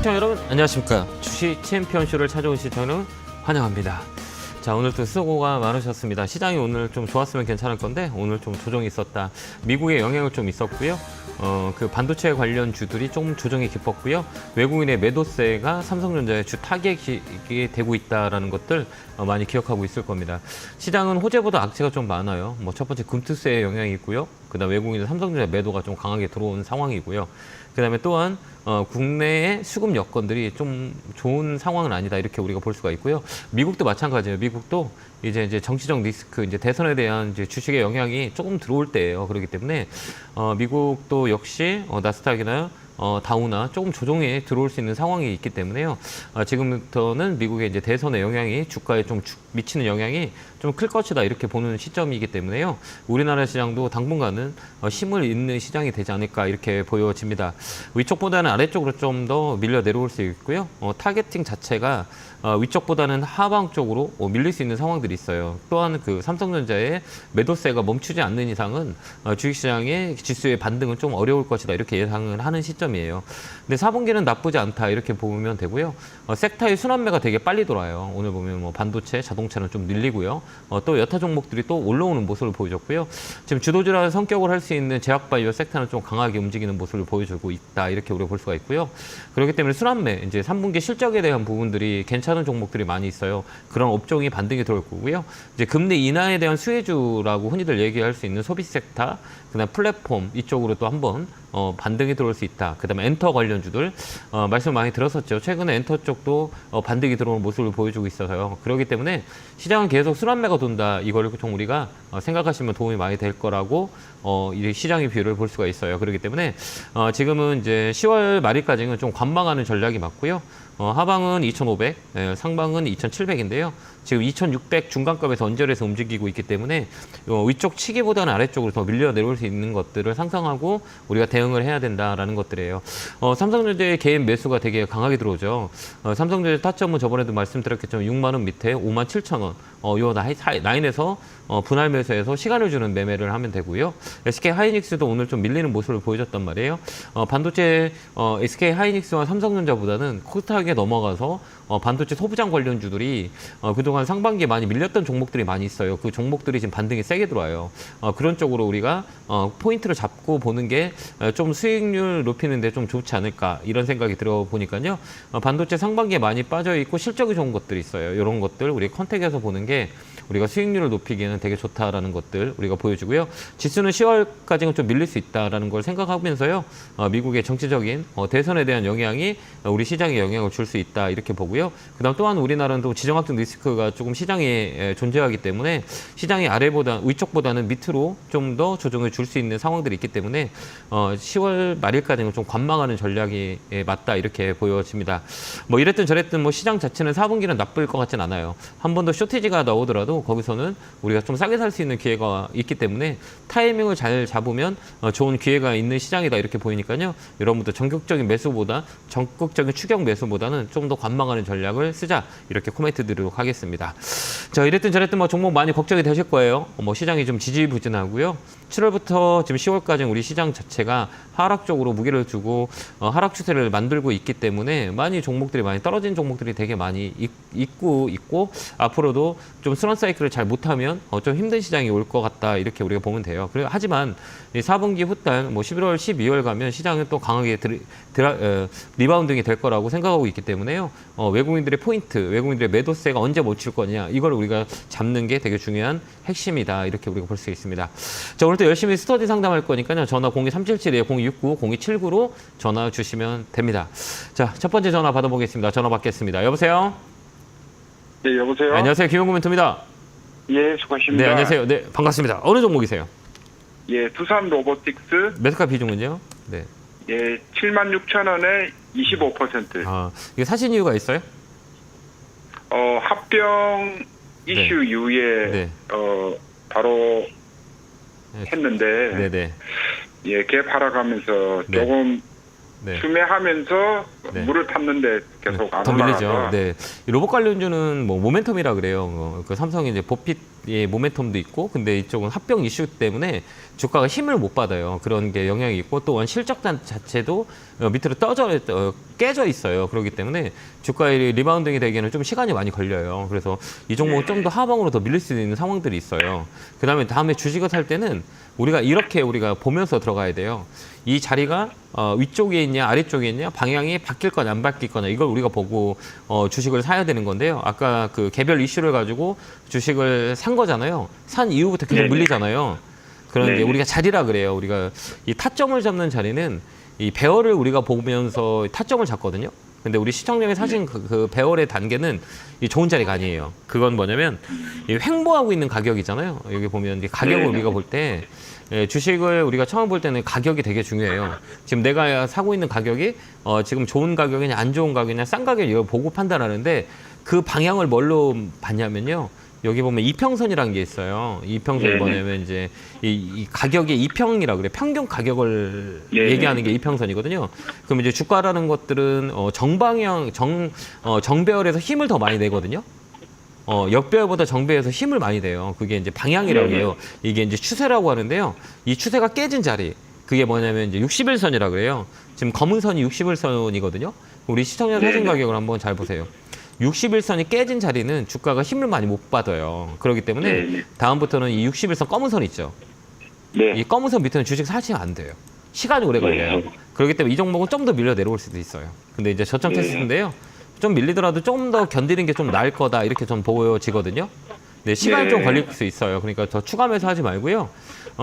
시청 여러분 안녕하십니까. 주식 챔피언쇼를 찾아온 시청 여러분 환영합니다. 자, 오늘 또 수고가 많으셨습니다. 시장이 오늘 좀 좋았으면 괜찮을 건데 오늘 좀 조정이 있었다. 미국의 영향을 좀 있었고요. 그 반도체 관련 주들이 좀 조정이 깊었고요. 외국인의 매도세가 삼성전자의 주 타겟이 되고 있다라는 것들 많이 기억하고 있을 겁니다. 시장은 호재보다 악재가 좀 많아요. 뭐 첫 번째 금투세의 영향이 있고요. 그다음 외국인의 삼성전자 매도가 좀 강하게 들어온 상황이고요. 그다음에 또한 국내의 수급 여건들이 좀 좋은 상황은 아니다 이렇게 우리가 볼 수가 있고요. 미국도 마찬가지예요. 미국도 이제 정치적 리스크, 이제 대선에 대한 이제 주식의 영향이 조금 들어올 때예요. 그렇기 때문에 미국도 역시 나스닥이나 다우나 조금 조정에 들어올 수 있는 상황이 있기 때문에요. 지금부터는 미국의 이제 대선의 영향이 주가에 좀 미치는 영향이 좀 클 것이다 이렇게 보는 시점이기 때문에요. 우리나라 시장도 당분간은 힘을 잇는 시장이 되지 않을까 이렇게 보여집니다. 위쪽보다는 아래쪽으로 좀 더 밀려 내려올 수 있고요. 타겟팅 자체가 위쪽보다는 하방 쪽으로 밀릴 수 있는 상황들이 있어요. 또한 그 삼성전자의 매도세가 멈추지 않는 이상은 주식시장의 지수의 반등은 좀 어려울 것이다 이렇게 예상을 하는 시점이에요. 근데 4분기는 나쁘지 않다 이렇게 보면 되고요. 섹터의 순환매가 되게 빨리 돌아요. 오늘 보면 뭐 반도체, 자동차는 좀 밀리고요. 또 여타 종목들이 또 올라오는 모습을 보여줬고요. 지금 주도주라는 성격을 할 수 있는 제약바이오 섹터는 좀 강하게 움직이는 모습을 보여주고 있다 이렇게 우리가 볼 수가 있고요. 그렇기 때문에 순환매, 이제 3분기 실적에 대한 부분들이 괜찮은 종목들이 많이 있어요. 그런 업종이 반등이 들어올 거고요. 이제 금리 인하에 대한 수혜주라고 흔히들 얘기할 수 있는 소비 섹터, 그다음 플랫폼 이쪽으로 또 한번 반등이 들어올 수 있다. 그다음에 엔터 관련주들 말씀 많이 들었었죠. 최근에 엔터 쪽도 반등이 들어오는 모습을 보여주고 있어서요. 그렇기 때문에 시장은 계속 순환매가 돈다. 이걸 좀 우리가 생각하시면 도움이 많이 될 거라고 이 시장의 비율을 볼 수가 있어요. 그렇기 때문에 지금은 이제 10월 말일까지는 좀 관망하는 전략이 맞고요. 하방은 2,500, 상방은 2,700인데요. 지금 2,600 중간값에서 언저리에서 움직이고 있기 때문에 위쪽 치기보다는 아래쪽으로 더 밀려 내려올 수 있는 것들을 상상하고 우리가 대응을 해야 된다라는 것들이에요. 삼성전자의 개인 매수가 되게 강하게 들어오죠. 삼성전자 타점은 저번에도 말씀드렸겠지만 6만 원 밑에 5만 7천 원. 요 라인에서 분할 매수해서 시간을 주는 매매를 하면 되고요. SK 하이닉스도 오늘 좀 밀리는 모습을 보여줬단 말이에요. 반도체 SK 하이닉스와 삼성전자보다는 코스닥에 넘어가서 반도체 소부장 관련주들이 그동안 상반기에 많이 밀렸던 종목들이 많이 있어요. 그 종목들이 지금 반등이 세게 들어와요. 그런 쪽으로 우리가 포인트를 잡고 보는 게 좀 수익률 높이는 데 좀 좋지 않을까 이런 생각이 들어보니까요. 반도체 상반기에 많이 빠져 있고 실적이 좋은 것들이 있어요. 이런 것들 우리 컨택에서 보는 게 우리가 수익률을 높이기에는 되게 좋다라는 것들 우리가 보여주고요. 지수는 10월까지는 좀 밀릴 수 있다라는 걸 생각하면서요. 미국의 정치적인 대선에 대한 영향이 우리 시장에 영향을 줄 수 있다 이렇게 보고요. 그다음 또한 우리나라는 또 지정학적 리스크가 조금 시장에 존재하기 때문에 시장이 위쪽보다는 밑으로 좀 더 조정을 줄 수 있는 상황들이 있기 때문에 10월 말일까지는 좀 관망하는 전략이 맞다 이렇게 보여집니다. 뭐 이랬든 저랬든 뭐 시장 자체는 4분기는 나쁠 것 같진 않아요. 한 번 더 쇼티지가 나오더라도 거기서는 우리가 좀 싸게 살 수 있는 기회가 있기 때문에 타이밍을 잘 잡으면 좋은 기회가 있는 시장이다 이렇게 보이니까요. 여러분들 전격적인 매수보다 적극적인 추격 매수보다는 좀 더 관망하는 전략을 쓰자 이렇게 코멘트 드리도록 하겠습니다. 자, 이랬든 저랬든 뭐 종목 많이 걱정이 되실 거예요. 뭐 시장이 좀 지지부진하고요. 7월부터 지금 10월까지 우리 시장 자체가 하락 쪽으로 무게를 두고 하락 추세를 만들고 있기 때문에 많이 종목들이 많이 떨어진 종목들이 되게 많이 있고 앞으로도 좀 순환 사이클을 잘 못하면 좀 힘든 시장이 올 것 같다 이렇게 우리가 보면 돼요. 하지만 4분기 후달 뭐 11월, 12월 가면 시장은 또 강하게 리바운딩이 될 거라고 생각하고 있기 때문에요. 외국인들의 포인트, 외국인들의 매도세가 언제 멈출 거냐 이걸 우리가 잡는 게 되게 중요한 핵심이다 이렇게 우리가 볼 수 있습니다. 자, 오늘 또 열심히 스터디 상담할 거니까요. 전화 02377-0269-0279로 전화 주시면 됩니다. 자, 첫 번째 전화 받아보겠습니다. 전화 받겠습니다. 여보세요? 네, 여보세요? 네, 안녕하세요. 김용구 멘토입니다. 예, 수고하십니다. 네, 안녕하세요. 네, 반갑습니다. 어느 종목이세요? 예, 두산 로보틱스. 매수가 비중은요? 네. 예, 76,000원에 25%. 이게 사신 이유가 있어요? 합병 이슈 네. 이후에, 네. 바로 네. 했는데, 네네. 예, 갭 하락하면서 네. 조금 네. 추매하면서 네. 물을 탔는데 계속 안 더 밀리죠. 올라가서 네. 이 로봇 관련주는 뭐 모멘텀이라 그래요. 그 삼성이 이제 보핏의 모멘텀도 있고, 근데 이쪽은 합병 이슈 때문에 주가가 힘을 못 받아요. 그런 게 영향이 있고, 또 실적 자체도 밑으로 깨져 있어요. 그렇기 때문에 주가의 리바운딩이 되기에는 좀 시간이 많이 걸려요. 그래서 이 종목은 좀 더 하방으로 더 밀릴 수 있는 상황들이 있어요. 그다음에 다음에 주식을 살 때는 우리가 보면서 들어가야 돼요. 이 자리가 위쪽에 있냐 아래쪽에 있냐 방향이 바뀔 거냐 안 바뀔 거냐 이걸 우리가 보고 주식을 사야 되는 건데요. 아까 그 개별 이슈를 가지고 주식을 산 거잖아요. 산 이후부터 계속 밀리잖아요. 그런데 우리가 자리라 그래요. 우리가 이 타점을 잡는 자리는 이 배열을 우리가 보면서 타점을 잡거든요. 근데 우리 시청자님이 사신 그 배열의 단계는 이 좋은 자리가 아니에요. 그건 뭐냐면 이 횡보하고 있는 가격이잖아요. 여기 보면 이제 가격을 우리가 볼 때 주식을 우리가 처음 볼 때는 가격이 되게 중요해요. 지금 내가 사고 있는 가격이 지금 좋은 가격이냐 안 좋은 가격이냐 싼 가격이냐 이걸 보고 판단하는데 그 방향을 뭘로 봤냐면요. 여기 보면 이평선이라는 게 있어요. 이평선이 뭐냐면 이제 이 가격의 이평이라 그래. 평균 가격을 얘기하는 게 이평선이거든요. 그럼 이제 주가라는 것들은 정방향, 정배열에서 힘을 더 많이 내거든요. 역배열보다 정배열에서 힘을 많이 내요. 그게 이제 방향이라고 해요. 이게 이제 추세라고 하는데요. 이 추세가 깨진 자리. 그게 뭐냐면 이제 61선이라고 그래요. 지금 검은 선이 61선이거든요. 우리 시청자 사진 가격을 한번 잘 보세요. 61선이 깨진 자리는 주가가 힘을 많이 못 받아요. 그렇기 때문에 다음부터는 이 61선 검은 선 있죠. 이 검은 선 밑에는 주식 사시면 안 돼요. 시간이 오래 걸려요. 그렇기 때문에 이 종목은 좀 더 밀려 내려올 수도 있어요. 근데 이제 저점 테스트인데요. 좀 밀리더라도 좀 더 견디는 게 좀 나을 거다 이렇게 좀 보여지거든요. 네, 시간이 좀 걸릴 수 있어요. 그러니까 더 추가 매수하지 말고요.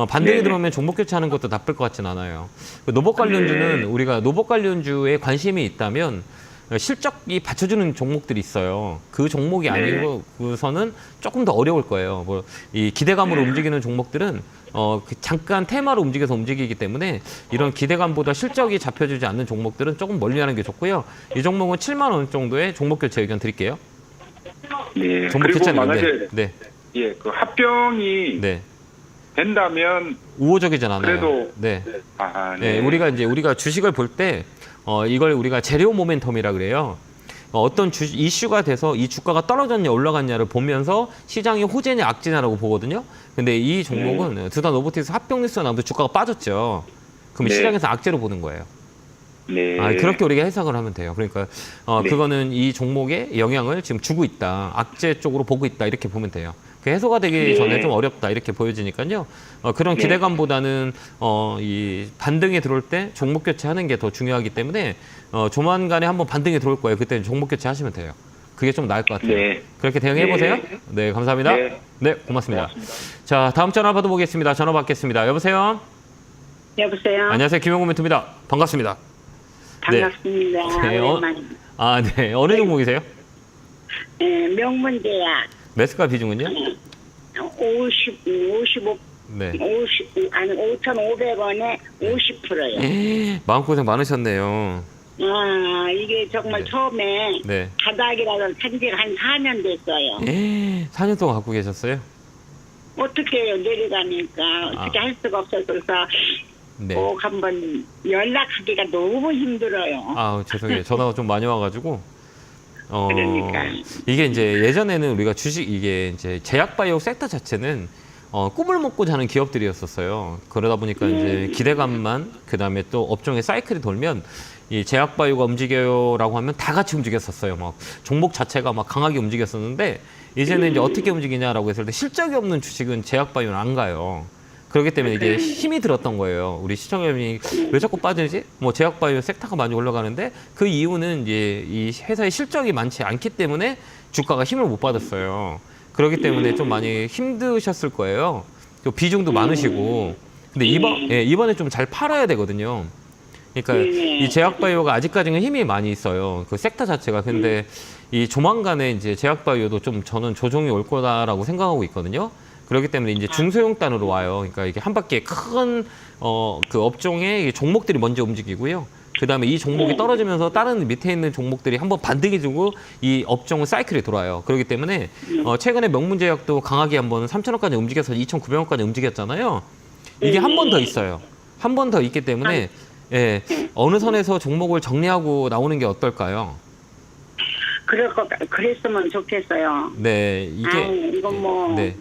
반등이 들어오면 종목 교체하는 것도 나쁠 것 같진 않아요. 노봇 관련주는 우리가 노봇 관련주에 관심이 있다면 실적이 받쳐주는 종목들이 있어요. 그 종목이 아니고서는 조금 더 어려울 거예요. 뭐 이 기대감으로 움직이는 종목들은 잠깐 테마로 움직이기 때문에 이런 기대감보다 실적이 잡혀주지 않는 종목들은 조금 멀리하는 게 좋고요. 이 종목은 7만 원 정도의 종목 교체 의견 드릴게요. 네. 종목 그리고 교체는 만약에 네. 그 합병이 네. 된다면 우호적이진 않아요. 그래도 네. 네. 우리가 주식을 볼 때 이걸 우리가 재료 모멘텀이라 그래요. 어떤 이슈가 돼서 이 주가가 떨어졌냐 올라갔냐를 보면서 시장이 호재냐 악재냐라고 보거든요. 근데 이 종목은 두산 로보틱스 합병 뉴스가 나오면서 주가가 빠졌죠. 그럼 시장에서 악재로 보는 거예요. 그렇게 우리가 해석을 하면 돼요. 그러니까 그거는 이 종목에 영향을 지금 주고 있다. 악재 쪽으로 보고 있다. 이렇게 보면 돼요. 그 해소가 되기 전에 좀 어렵다. 이렇게 보여지니까요. 그런 기대감보다는 이 반등에 들어올 때 종목 교체하는 게 더 중요하기 때문에 조만간에 한번 반등이 들어올 거예요. 그때는 종목 교체하시면 돼요. 그게 좀 나을 것 같아요. 그렇게 대응해 보세요. 네, 감사합니다. 네, 고맙습니다. 자, 다음 전화 받아보겠습니다. 전화 받겠습니다. 여보세요. 여보세요. 안녕하세요, 김용호 멘토입니다. 반갑습니다. 반갑습니다. 네, 오랜만입니다. 네, 어느 종목이세요? 네, 명문제약 매수가 비중은요? 55, 네. 5,500원에 50%요. 마음고생 많으셨네요. 이게 정말 처음에 네. 바닥이라서 산지가 한 4년 됐어요. 4년 동안 갖고 계셨어요? 어떻게 해요? 내려가니까 어떻게 할 수가 없어서 그래서 네. 꼭 한번 연락하기가 너무 힘들어요. 죄송해요. 전화가 좀 많이 와가지고. 그러니까. 이게 이제 예전에는 우리가 이게 이제 제약바이오 섹터 자체는 꿈을 먹고 자는 기업들이었었어요. 그러다 보니까 이제 기대감만, 그 다음에 또 업종의 사이클이 돌면 이 제약바이오가 움직여라고 하면 다 같이 움직였었어요. 막 종목 자체가 막 강하게 움직였었는데 이제는 이제 어떻게 움직이냐라고 했을 때 실적이 없는 주식은 제약바이오는 안 가요. 그렇기 때문에 이게 힘이 들었던 거예요. 우리 시청자분이 왜 자꾸 빠지지? 뭐 제약바이오 섹터가 많이 올라가는데 그 이유는 이제 이 회사의 실적이 많지 않기 때문에 주가가 힘을 못 받았어요. 그렇기 때문에 좀 많이 힘드셨을 거예요. 비중도 많으시고. 근데 이번에 좀 잘 팔아야 되거든요. 그러니까 이 제약바이오가 아직까지는 힘이 많이 있어요. 그 섹터 자체가. 근데 이 조만간에 이제 제약바이오도 좀 저는 조정이 올 거다라고 생각하고 있거든요. 그렇기 때문에 이제 중소형단으로 와요. 그러니까 이게 한 바퀴 큰 그 업종의 종목들이 먼저 움직이고요. 그 다음에 이 종목이 떨어지면서 다른 밑에 있는 종목들이 한번 반등이 주고 이 업종은 사이클이 돌아요. 그렇기 때문에 최근에 명문제약도 강하게 한번 3,000원까지 움직여서 2,900원까지 움직였잖아요. 이게 한 번 더 있어요. 한 번 더 있기 때문에 예, 어느 선에서 종목을 정리하고 나오는 게 어떨까요? 그랬으면 좋겠어요. 네, 이게 이건 뭐 네,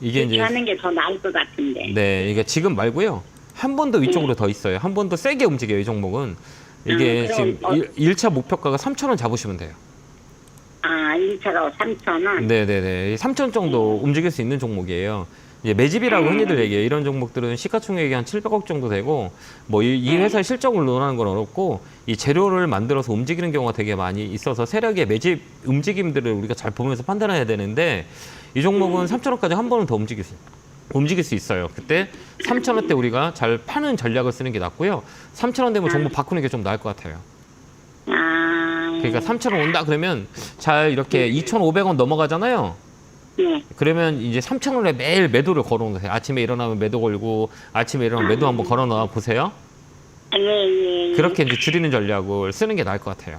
이게 이렇게 이제 하는 게 더 나을 것 같은데. 네, 이게 지금 말고요. 한 번 더 위쪽으로 더 있어요. 한 번 더 세게 움직여요, 이 종목은. 이게 그럼 지금 1차 목표가가 3,000원 잡으시면 돼요. 1차가 3,000원. 네네네. 3,000원 정도 움직일 수 있는 종목이에요. 이제 매집이라고 흔히들 얘기해요. 이런 종목들은 시가총액이 한 700억 정도 되고, 뭐 이 회사의 실적을 논하는 건 어렵고, 이 재료를 만들어서 움직이는 경우가 되게 많이 있어서 세력의 매집 움직임들을 우리가 잘 보면서 판단해야 되는데, 이 종목은 3,000원까지 한 번은 더 움직일 수 있어요. 그때 3,000원대 우리가 잘 파는 전략을 쓰는 게 낫고요. 3,000원 되면 종목 바꾸는 게 좀 나을 것 같아요. 그러니까 3,000원 온다 그러면 잘 이렇게 2,500원 넘어가잖아요. 네. 그러면 이제 3,000원에 매일 매도를 걸어놓으세요. 아침에 일어나면 매도 걸고 아침에 일어나면 매도 한번 걸어놔 보세요. 예. 그렇게 이제 줄이는 전략을 쓰는 게 나을 것 같아요.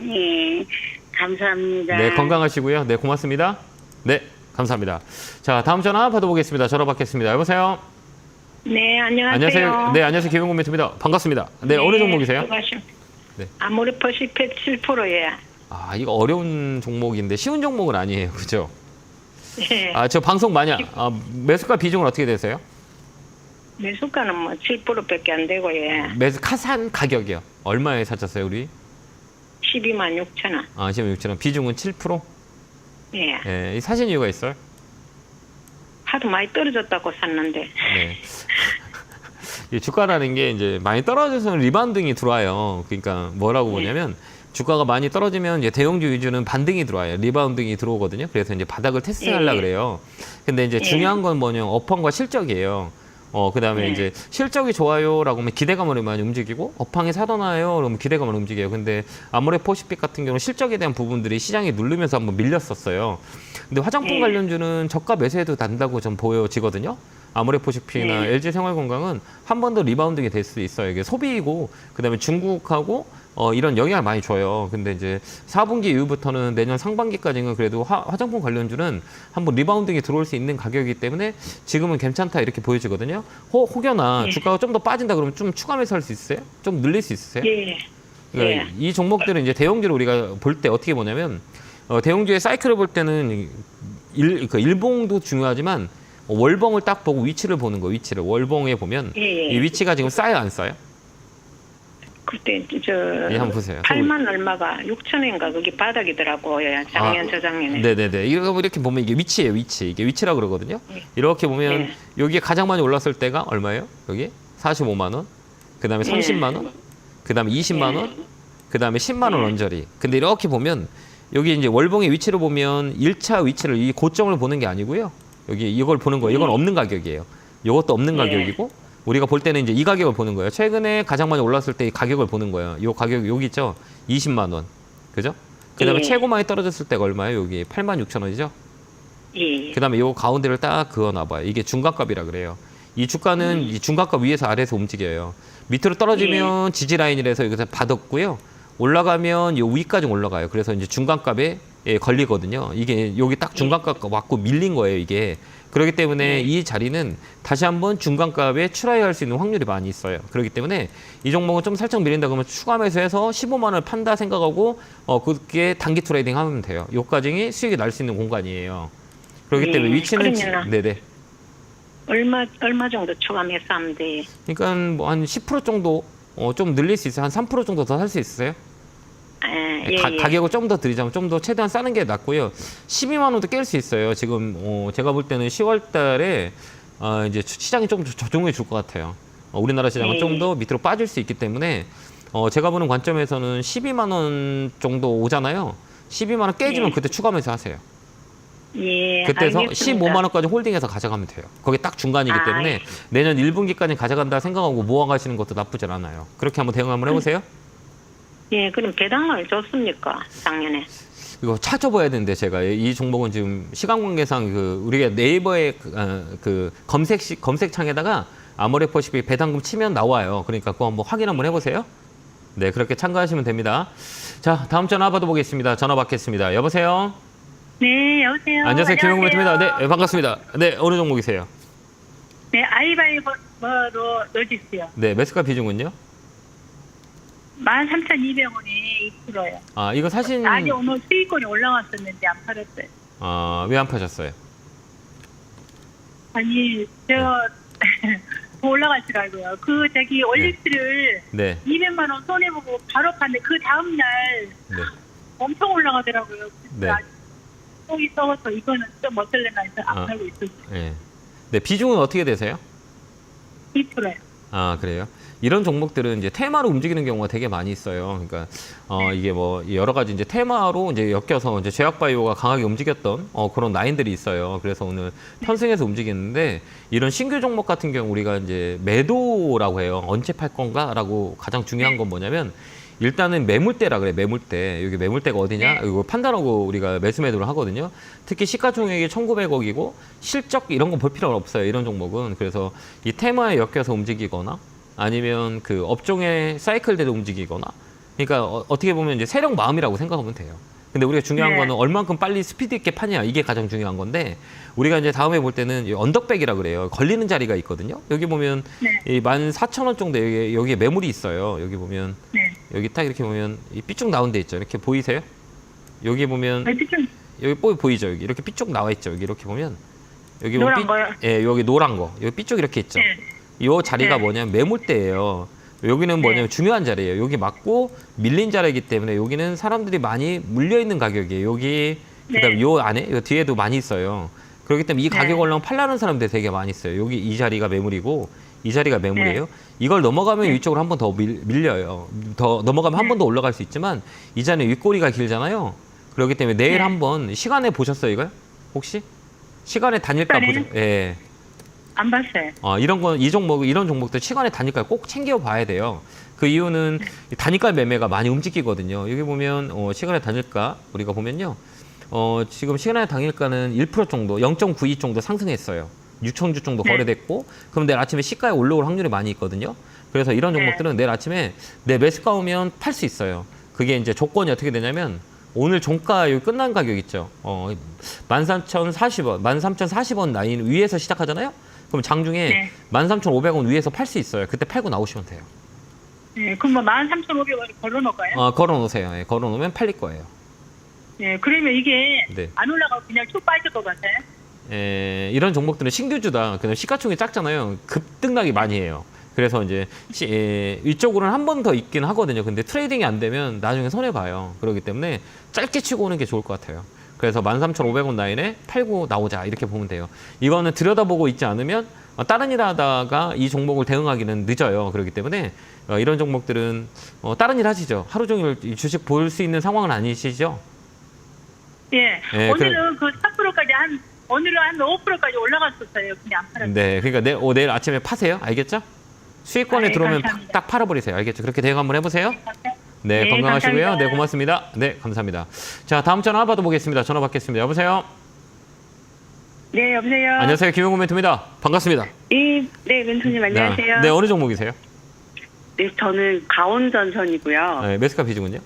예. 감사합니다. 네, 건강하시고요. 네, 고맙습니다. 네, 감사합니다. 자, 다음 전화 받아보겠습니다. 전화 받겠습니다. 여보세요. 네, 안녕하세요. 안녕하세요. 네, 안녕하세요. 김용곤 멘토입니다. 반갑습니다. 네, 어느 종목이세요? 네. 아모레퍼시페 7%예요. 아, 이거 어려운 종목인데 쉬운 종목은 아니에요. 그죠? 네. 저 방송 많이 매수가 비중은 어떻게 되세요? 매수가는 뭐 7%밖에 안 되고 예. 매수 카산 가격이요. 얼마에 사셨어요, 우리? 12만 6천 원. 16,000원. 비중은 7%? 예. 예, 이 사신 이유가 있어요? 하도 많이 떨어졌다고 샀는데. 네. 이 주가라는 게 이제 많이 떨어져서 리바운딩이 들어와요. 그러니까 뭐라고 보냐면 주가가 많이 떨어지면 이제 대형주 위주는 반등이 들어와요. 리바운딩이 들어오거든요. 그래서 이제 바닥을 테스트하려고 그래요. 근데 이제 중요한 건 뭐냐면 업황과 실적이에요. 그다음에 이제 실적이 좋아요라고 하면 기대감으로 많이 움직이고 업황이 살아나요 그러면 기대감으로 움직여요. 근데 아모레퍼시픽 같은 경우는 실적에 대한 부분들이 시장이 누르면서 한번 밀렸었어요. 근데 화장품 관련주는 저가 매수해도 난다고 좀 보여지거든요. 아모레퍼시픽이나 LG생활건강은 한 번 더 리바운딩이 될 수 있어요. 이게 소비이고 그다음에 중국하고 이런 영향을 많이 줘요. 근데 이제 4분기 이후부터는 내년 상반기까지는 그래도 화장품 관련주는 한번 리바운딩이 들어올 수 있는 가격이기 때문에 지금은 괜찮다 이렇게 보여지거든요. 혹여나 주가가 좀 더 빠진다 그러면 좀 추가 매수할 수 있어요? 좀 늘릴 수 있으세요? 예. 그러니까 이 종목들은 이제 대형주를 우리가 볼 때 어떻게 보냐면 대형주의 사이클을 볼 때는 일봉도 중요하지만 월봉을 딱 보고 위치를 보는 거예요. 위치를 월봉에 보면 이 위치가 지금 싸요 안 싸요? 그때 예, 한번 보세요. 8만 얼마가 6천 원인가 그게 바닥이더라고요. 작년 저작년에. 네네네. 이렇게 보면 이게 위치예요. 위치. 이게 위치라 그러거든요. 이렇게 보면 여기에 가장 많이 올랐을 때가 얼마예요? 여기 45만 원. 그다음에 30만 원. 그다음에 20만 원. 그다음에 10만 원 언저리. 근데 이렇게 보면 여기 이제 월봉의 위치를 보면 1차 위치를 이 고점을 보는 게 아니고요. 여기 이걸 보는 거예요. 이건 없는 가격이에요. 이것도 없는 가격이고 우리가 볼 때는 이제 이 가격을 보는 거예요. 최근에 가장 많이 올랐을 때 이 가격을 보는 거예요. 이 가격 여기 있죠? 20만 원. 그죠? 그다음에 최고 많이 떨어졌을 때가 얼마예요? 여기 86,000원이죠? 예. 그다음에 요 가운데를 딱 그어 놔 봐요. 이게 중간값이라 그래요. 이 주가는 이 중간값 위에서 아래에서 움직여요. 밑으로 떨어지면 지지 라인이라서 여기서 받았고요. 올라가면 요 위까지 올라가요. 그래서 이제 중간값에 걸리거든요. 이게 여기 딱 중간값 왔고 밀린 거예요, 이게. 그렇기 때문에 이 자리는 다시 한번 중간값에 출하할 수 있는 확률이 많이 있어요. 그렇기 때문에 이 종목은 좀 살짝 밀린다 그러면 추가 매수해서 15만 원을 판다 생각하고 그게 단기 트레이딩 하면 돼요. 요까지 수익이 날 수 있는 공간이에요. 그렇기 때문에 위치는 네네. 얼마 정도 추가 매수하면 돼? 그러니까 뭐 한 10% 정도 좀 늘릴 수 있어요. 한 3% 정도 더 살 수 있어요. 가격을 좀 더 드리자면 좀 더 최대한 싸는 게 낫고요. 12만 원도 깰 수 있어요. 지금 제가 볼 때는 10월 달에 이제 시장이 좀 조정해 줄 것 같아요. 우리나라 시장은 좀 더 밑으로 빠질 수 있기 때문에 제가 보는 관점에서는 12만 원 정도 오잖아요. 12만 원 깨지면 그때 추가 매수 하세요. 예. 그때서 알겠습니다. 15만 원까지 홀딩해서 가져가면 돼요. 거기 딱 중간이기 때문에 내년 1분기까지 가져간다 생각하고 모아가시는 것도 나쁘지 않아요. 그렇게 한번 대응 한번 해보세요. 예, 그럼 배당을 줬습니까? 작년에. 이거 찾아봐야 되는데 제가 이 종목은 지금 시간 관계상 우리가 네이버에 검색창에다가 아모레퍼시픽 배당금 치면 나와요. 그러니까 그거 한번 확인 한번 해보세요. 네, 그렇게 참가하시면 됩니다. 자, 다음 전화 받아보겠습니다. 전화 받겠습니다. 여보세요. 네, 여보세요. 안녕하세요. 김용곤 멘토입니다. 네, 반갑습니다. 네, 어느 종목이세요? 네, 뭐로 넣어주세요. 네, 매수가 비중은요? 13,200원이 2%요. 아, 이거 사신 아니 오늘 수익권이 올라왔었는데 안 팔았어요. 왜 안 파셨어요? 아니 제가 올라갈 줄 알고요. 그 저기 올릭스를 네. 200만 원 손해 보고 바로 갔는데 그 다음 날 네. 엄청 올라가더라고요. 네. 속이 썩어서 이거는 좀 어떨래나 해서 아. 안 팔고 있었어요. 네. 네, 비중은 어떻게 되세요? 2%요. 아, 그래요? 이런 종목들은 이제 테마로 움직이는 경우가 되게 많이 있어요. 그러니까 이게 뭐 여러 가지 이제 테마로 이제 엮여서 이제 제약바이오가 강하게 움직였던 그런 라인들이 있어요. 그래서 오늘 편승해서 움직이는데 이런 신규 종목 같은 경우 우리가 이제 매도라고 해요. 언제 팔 건가라고 가장 중요한 건 뭐냐면 일단은 매물대라 그래. 매물대. 여기 매물대가 어디냐? 이거 판단하고 우리가 매수 매도를 하거든요. 특히 시가총액이 1,900억이고 실적 이런 건 볼 필요가 없어요. 이런 종목은. 그래서 이 테마에 엮여서 움직이거나 아니면 그 업종의 사이클대로 움직이거나 그러니까 어떻게 보면 이제 세력 마음이라고 생각하면 돼요. 근데 우리가 중요한 거는 얼만큼 빨리 스피드 있게 파냐 이게 가장 중요한 건데 우리가 이제 다음에 볼 때는 이 언덕백이라 그래요. 걸리는 자리가 있거든요. 여기 보면 이 14,000원 정도 여기에 매물이 있어요. 여기 보면 여기 딱 이렇게 보면 이 삐쭉 나온 데 있죠. 이렇게 보이세요? 여기 보면 여기 보이죠? 여기 이렇게 삐쭉 나와 있죠. 여기 이렇게 보면 여기 노란 거요? 예, 여기 노란 거. 여기 삐쭉 이렇게 있죠. 이 자리가 뭐냐면 매물대예요. 여기는 뭐냐면 중요한 자리예요. 여기 맞고 밀린 자리이기 때문에 여기는 사람들이 많이 물려 있는 가격이에요. 여기 그다음에 요 안에 요 뒤에도 많이 있어요. 그렇기 때문에 이 가격 올라면 팔라는 사람들이 되게 많이 있어요. 여기 이 자리가 매물이고 이 자리가 매물이에요. 이걸 넘어가면 위쪽으로 한 번 더 밀려요. 더 넘어가면 한 번 더 올라갈 수 있지만 이 자리는 윗꼬리가 길잖아요. 그렇기 때문에 내일 한번 시간에 보셨어요, 이걸? 혹시? 시간에 단일가 보죠. 예. 안 봤어요. 이런 종목들 시간에 단일가 꼭 챙겨 봐야 돼요. 그 이유는 단일가 매매가 많이 움직이거든요. 여기 보면 시간의 단일가 우리가 보면요. 지금 시간의 단일가는 1% 정도, 0.92 정도 상승했어요. 6,000주 정도 거래됐고 그럼 내일 아침에 시가에 올라올 확률이 많이 있거든요. 그래서 이런 종목들은 내일 아침에 내 매수가 오면 팔 수 있어요. 그게 이제 조건이 어떻게 되냐면 오늘 종가 여기 끝난 가격 있죠. 13,040원, 13,040원 라인 위에서 시작하잖아요. 그럼 장중에 13,500원 위에서 팔 수 있어요. 그때 팔고 나오시면 돼요. 네, 그럼 뭐 13,500원을 걸어놓을까요? 걸어놓으세요. 예, 걸어놓으면 팔릴 거예요. 네, 그러면 이게 안 올라가고 그냥 쭉 빠질 것 같아요? 이런 종목들은 신규주다. 그냥 시가총이 작잖아요. 급등락이 많이 해요. 그래서 이제 이쪽으로는 한 번 더 있긴 하거든요. 근데 트레이딩이 안 되면 나중에 손해봐요. 그렇기 때문에 짧게 치고 오는 게 좋을 것 같아요. 그래서 13,500원 라인에 팔고 나오자 이렇게 보면 돼요. 이거는 들여다보고 있지 않으면 다른 일 하다가 이 종목을 대응하기는 늦어요. 그렇기 때문에 이런 종목들은 다른 일 하시죠. 하루 종일 주식 볼 수 있는 상황은 아니시죠? 예. 오늘은 그 3%까지 오늘은 한 5%까지 올라갔었어요. 근데 안 팔았어요. 네, 그러니까 내일 아침에 파세요. 알겠죠? 수익권에 들어오면 감사합니다. 딱 팔아버리세요. 알겠죠? 그렇게 대응 한번 해보세요. 네, 네, 건강하시고요. 감사합니다. 네, 고맙습니다. 네, 감사합니다. 자, 다음 전화 받아보겠습니다. 전화 받겠습니다. 여보세요? 네, 여보세요. 안녕하세요. 김용구 멘토입니다. 반갑습니다. 네, 멘토님 안녕하세요. 네, 어느 종목이세요? 네, 저는 가온전선이고요. 네, 매수가 비중은요?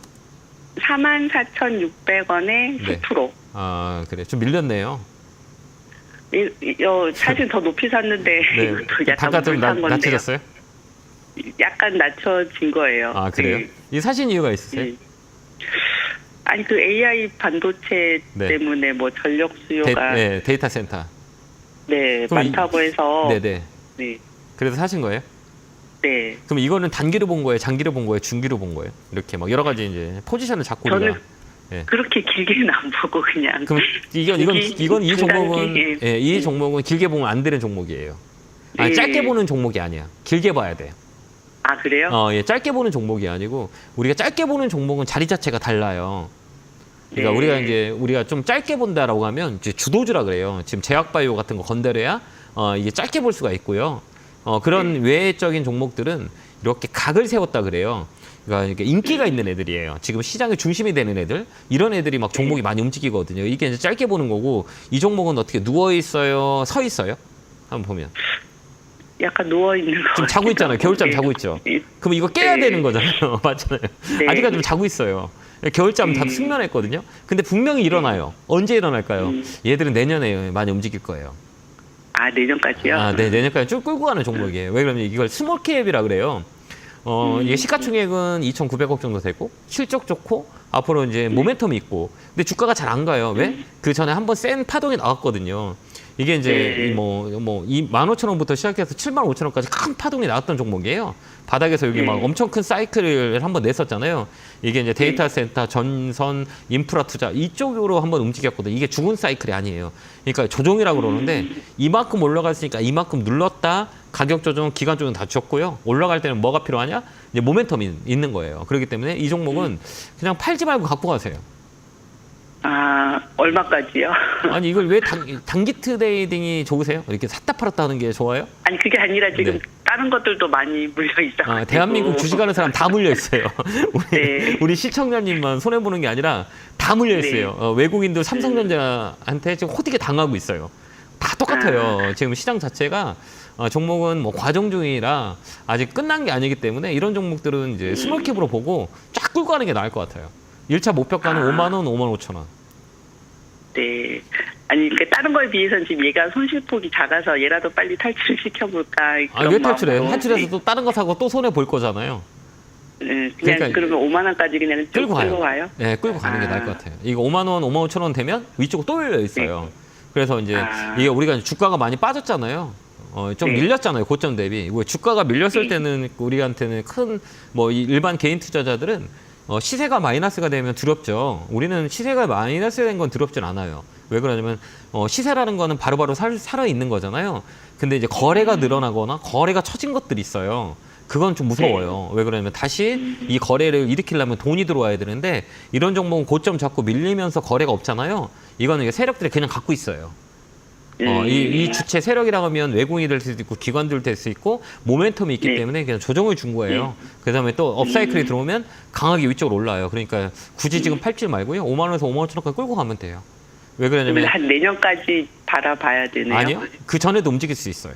44,600원에 10%. 아, 그래. 좀 밀렸네요. 사실 더 높이 샀는데 네, 이것도 약간 단가 좀 불탄 건데요. 낮춰졌어요? 약간 낮춰진 거예요. 아, 그래요? 네. 이 사신 이유가 있으세요? 네. 아니 그 AI 반도체 때문에 뭐 전력 수요가 데이터 센터. 그럼 많다고 해서 네네. 네. 그래서 사신 거예요? 네. 그럼 이거는 단기로 본 거예요? 장기로 본 거예요? 중기로 본 거예요? 이렇게 막 여러 가지 이제 포지션을 잡고 저는 우리가. 그렇게 길게는 안 보고 그냥. 그럼 이건 이 종목은 중간기, 이 종목은 길게 보면 안 되는 종목이에요. 아니, 짧게 보는 종목이 아니야. 길게 봐야 돼요. 아 그래요? 짧게 보는 종목이 아니고 우리가 짧게 보는 종목은 자리 자체가 달라요. 그러니까 우리가 좀 짧게 본다라고 하면 이제 주도주라 그래요. 지금 제약바이오 같은 거 건드려야 이게 짧게 볼 수가 있고요. 그런 외적인 종목들은 이렇게 각을 세웠다 그래요. 그러니까 이렇게 인기가 있는 애들이에요. 지금 시장의 중심이 되는 애들, 이런 애들이 막 종목이 많이 움직이거든요. 이게 이제 짧게 보는 거고, 이 종목은 어떻게 누워 있어요, 서 있어요? 한번 보면. 약간 누워 있는 거. 좀 자고 있잖아요. 겨울잠 자고 있죠. 그럼 이거 깨야 되는 거잖아요. 맞잖아요. 네. 아직까지 좀 자고 있어요. 겨울잠 다 숙면했거든요. 근데 분명히 일어나요. 언제 일어날까요? 얘들은 내년에 많이 움직일 거예요. 아, 내년까지요? 아, 네, 내년까지 쭉 끌고 가는 종목이에요. 왜 그러면 이걸 스몰캡이라 그래요. 이게 시가총액은 2,900억 정도 되고 실적 좋고 앞으로 이제 모멘텀이 있고 근데 주가가 잘 안 가요. 왜? 그 전에 한번 센 파동이 나왔거든요. 이게 이제 이 15,000원부터 시작해서 75,000원까지 큰 파동이 나왔던 종목이에요. 바닥에서 여기 막 엄청 큰 사이클을 한번 냈었잖아요. 이게 이제 데이터 센터, 전선, 인프라 투자 이쪽으로 한번 움직였거든요. 이게 죽은 사이클이 아니에요. 그러니까 조정이라고 그러는데 이만큼 올라갔으니까 이만큼 눌렀다. 가격 조정, 기간 조정 다 줬고요. 올라갈 때는 뭐가 필요하냐? 이제 모멘텀이 있는 거예요. 그렇기 때문에 이 종목은 그냥 팔지 말고 갖고 가세요. 아, 얼마까지요? 아니 이걸 왜 단기 트레이딩이 좋으세요? 이렇게 샀다 팔았다 하는 게 좋아요? 아니, 그게 아니라 지금 네. 다른 것들도 많이 물려 있어요. 아, 대한민국 주식하는 사람 다 물려 있어요. 네. 우리 시청자님만 손해 보는 게 아니라 다 물려 있어요. 외국인도 삼성전자한테 지금 호되게 당하고 있어요. 다 똑같아요. 지금 시장 자체가 종목은 뭐 과정 중이라 아직 끝난 게 아니기 때문에 이런 종목들은 이제 스몰캡으로 보고 쫙 끌고 가는 게 나을 것 같아요. 1차 목표가는 5만 원, 5만 5천 원. 네. 아니, 그 다른 거에 비해서는 지금 얘가 손실폭이 작아서 얘라도 빨리 탈출을 시켜볼까. 아, 왜 탈출해요? 마음으로. 탈출해서 또 다른 거 사고 또 손해 볼 거잖아요. 네, 그냥 그러니까 그러면 5만 원까지 그냥 쭉 끌고 가요? 네, 끌고 가는 게 나을 것 같아요. 이거 5만 원, 5만 5천 원 되면 위쪽으로 또 열려 있어요. 그래서 이제 이게 우리가 주가가 많이 빠졌잖아요. 좀 밀렸잖아요. 고점 대비. 주가가 밀렸을 때는 우리한테는 큰 뭐 일반 개인 투자자들은 시세가 마이너스가 되면 두렵죠. 우리는 시세가 마이너스 된 건 두렵진 않아요. 왜 그러냐면 시세라는 거는 바로바로 살아 있는 거잖아요. 근데 이제 거래가 늘어나거나 거래가 처진 것들이 있어요. 그건 좀 무서워요. 왜 그러냐면 다시 이 거래를 일으키려면 돈이 들어와야 되는데 이런 종목은 고점 잡고 밀리면서 거래가 없잖아요. 이거는 세력들이 그냥 갖고 있어요. 이 주체 세력이라고 하면 외국인이 될 수도 있고 기관들 될 수 있고 모멘텀이 있기 때문에 그냥 조정을 준 거예요. 그 다음에 또 업사이클이 들어오면 강하게 위쪽으로 올라요. 그러니까 굳이 지금 팔지 말고요. 5만 원에서 5만 5천 원까지 끌고 가면 돼요. 왜 그러냐면 한 내년까지 바라봐야 되네요. 아니요. 그 전에도 움직일 수 있어요.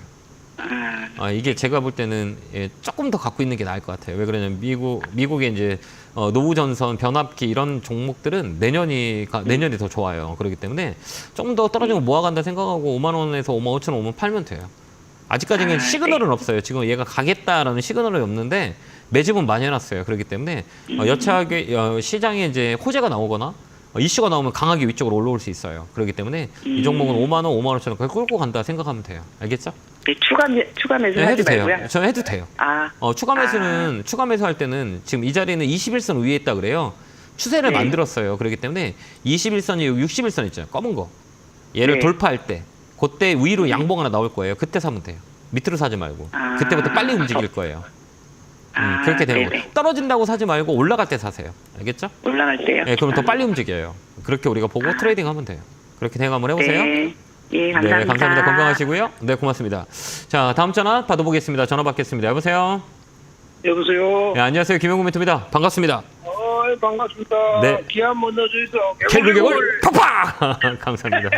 이게 제가 볼 때는 조금 더 갖고 있는 게 나을 것 같아요. 왜 그러냐면 미국의 이제 노후전선, 변압기 이런 종목들은 내년이 더 좋아요. 그렇기 때문에 좀 더 떨어지면 모아간다 생각하고 5만 원에서 5만 5천 원 오면 팔면 돼요. 아직까지는 시그널은 없어요. 지금 얘가 가겠다라는 시그널이 없는데 매집은 많이 해놨어요. 그렇기 때문에 여차하게 시장에 이제 호재가 나오거나 이슈가 나오면 강하게 위쪽으로 올라올 수 있어요. 그렇기 때문에 이 종목은 5만 원, 5만 원처럼 끌고 간다 생각하면 돼요. 알겠죠? 네, 추가 매수 하지 해도 돼요. 말고요. 저는 해도 돼요. 추가 매수할 때는 지금 이 자리는 21선 위에 있다 그래요. 추세를 만들었어요. 그렇기 때문에 21선이 61선 있잖아요. 검은 거. 얘를 돌파할 때 그때 위로 양봉 하나 나올 거예요. 그때 사면 돼요. 밑으로 사지 말고. 그때부터 빨리 움직일 거예요. 그렇게 되는 거예요. 떨어진다고 사지 말고 올라갈 때 사세요. 알겠죠? 올라갈 때요? 네, 그럼 더 빨리 움직여요. 그렇게 우리가 보고 트레이딩 하면 돼요. 그렇게 생각 한번 해보세요. 네. 예, 감사합니다. 네, 감사합니다. 건강하시고요. 네, 고맙습니다. 자, 다음 전화 받아보겠습니다. 전화 받겠습니다. 여보세요? 여보세요. 네, 안녕하세요. 김영구 멘토입니다. 반갑습니다. 반갑습니다. 네. 기 한번 넣어주세요. 개굴개굴 팍팍! 감사합니다.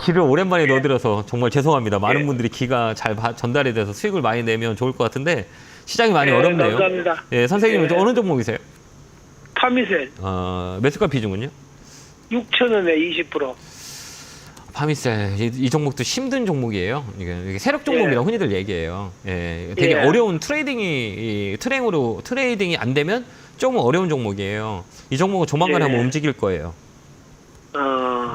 기를 오랜만에 넣어드려서 정말 죄송합니다. 많은 분들이 기가 잘 전달이 돼서 수익을 많이 내면 좋을 것 같은데 시장이 많이 어렵네요. 감사합니다. 예, 선생님은 어느 종목이세요? 파미셀 매수가 비중은요? 6,000원에 20%. 파미셀 이 종목도 힘든 종목이에요. 이게 세력 종목이라고 흔히들 얘기해요. 예, 되게 어려운 트레이딩이 안 되면 조금 어려운 종목이에요. 이 종목은 조만간 한번 움직일 거예요.